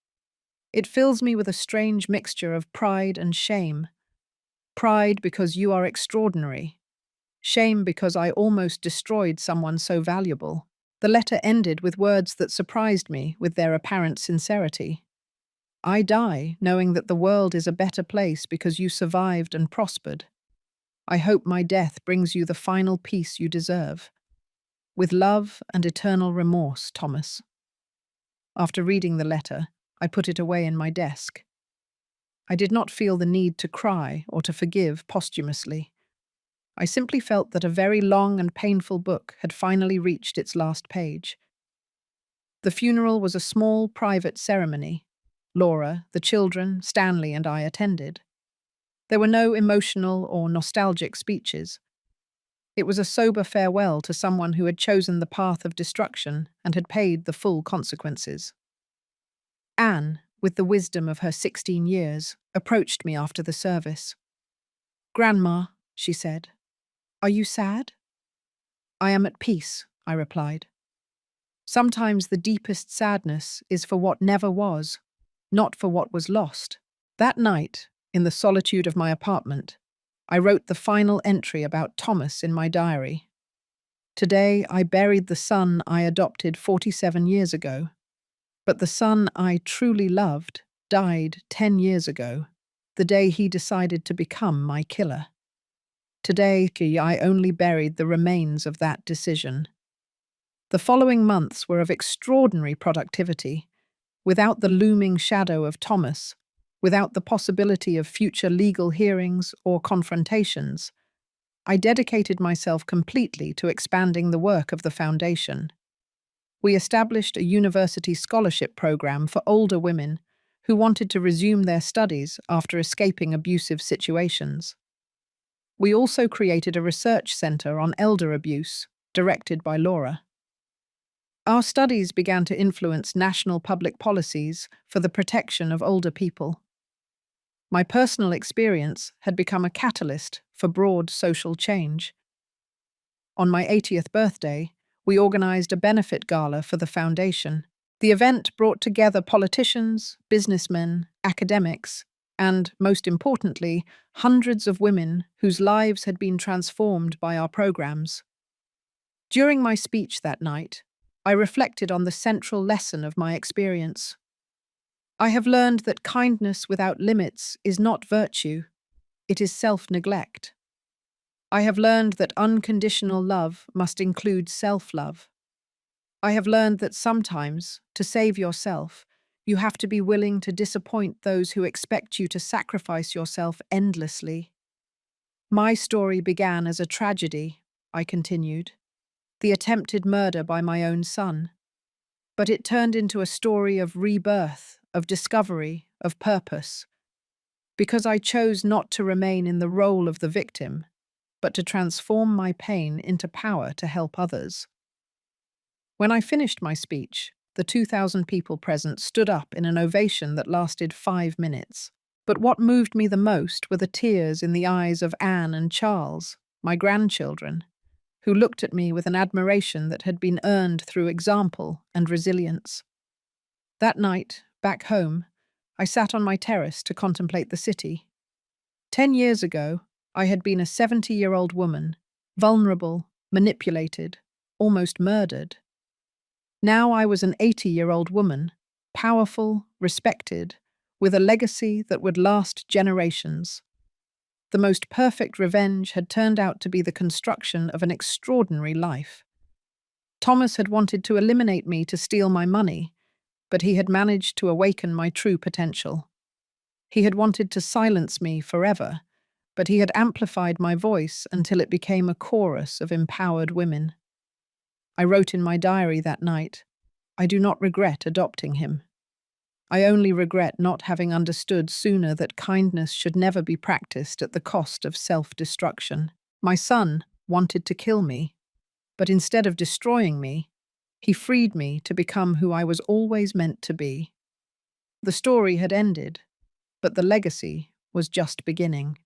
It fills me with a strange mixture of pride and shame. Pride because you are extraordinary. Shame because I almost destroyed someone so valuable. The letter ended with words that surprised me with their apparent sincerity. I die knowing that the world is a better place because you survived and prospered. I hope my death brings you the final peace you deserve. With love and eternal remorse, Thomas. After reading the letter, I put it away in my desk. I did not feel the need to cry or to forgive posthumously. I simply felt that a very long and painful book had finally reached its last page. The funeral was a small, private ceremony. Laura, the children, Stanley, and I attended. There were no emotional or nostalgic speeches. It was a sober farewell to someone who had chosen the path of destruction and had paid the full consequences. Anne, with the wisdom of her 16 years, approached me after the service. "Grandma," she said, "are you sad?" "I am at peace," I replied. Sometimes the deepest sadness is for what never was, not for what was lost. That night, in the solitude of my apartment, I wrote the final entry about Thomas in my diary. Today, I buried the son I adopted 47 years ago. But the son I truly loved died 10 years ago, the day he decided to become my killer. Today, I only buried the remains of that decision. The following months were of extraordinary productivity, without the looming shadow of Thomas, without the possibility of future legal hearings or confrontations. I dedicated myself completely to expanding the work of the foundation. We established a university scholarship program for older women who wanted to resume their studies after escaping abusive situations. We also created a research center on elder abuse, directed by Laura. Our studies began to influence national public policies for the protection of older people. My personal experience had become a catalyst for broad social change. On my 80th birthday, we organized a benefit gala for the foundation. The event brought together politicians, businessmen, academics, and, most importantly, hundreds of women whose lives had been transformed by our programs. During my speech that night, I reflected on the central lesson of my experience. I have learned that kindness without limits is not virtue, it is self-neglect. I have learned that unconditional love must include self-love. I have learned that sometimes, to save yourself, you have to be willing to disappoint those who expect you to sacrifice yourself endlessly. My story began as a tragedy, I continued, the attempted murder by my own son. But it turned into a story of rebirth, of discovery, of purpose. Because I chose not to remain in the role of the victim, but to transform my pain into power to help others. When I finished my speech, the 2,000 people present stood up in an ovation that lasted 5 minutes. But what moved me the most were the tears in the eyes of Anne and Charles, my grandchildren, who looked at me with an admiration that had been earned through example and resilience. That night, back home, I sat on my terrace to contemplate the city. 10 years ago, I had been a 70-year-old woman, vulnerable, manipulated, almost murdered. Now I was an 80-year-old woman, powerful, respected, with a legacy that would last generations. The most perfect revenge had turned out to be the construction of an extraordinary life. Thomas had wanted to eliminate me to steal my money, but he had managed to awaken my true potential. He had wanted to silence me forever, but he had amplified my voice until it became a chorus of empowered women. I wrote in my diary that night, I do not regret adopting him. I only regret not having understood sooner that kindness should never be practiced at the cost of self-destruction. My son wanted to kill me, but instead of destroying me, he freed me to become who I was always meant to be. The story had ended, but the legacy was just beginning.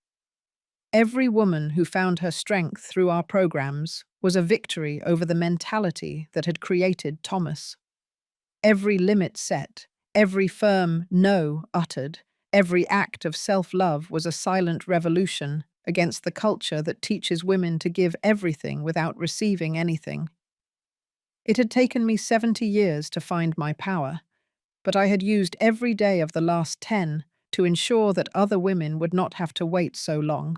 Every woman who found her strength through our programs was a victory over the mentality that had created Thomas. Every limit set, every firm no uttered, Every act of self-love was a silent revolution against the culture that teaches women to give everything without receiving anything. It had taken me 70 years to find my power, but I had used every day of the last 10 to ensure that other women would not have to wait so long.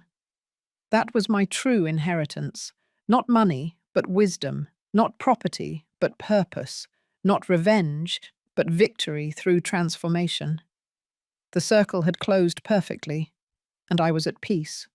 That was my true inheritance. Not money, but wisdom. Not property, but purpose. Not revenge, but victory through transformation. The circle had closed perfectly, and I was at peace.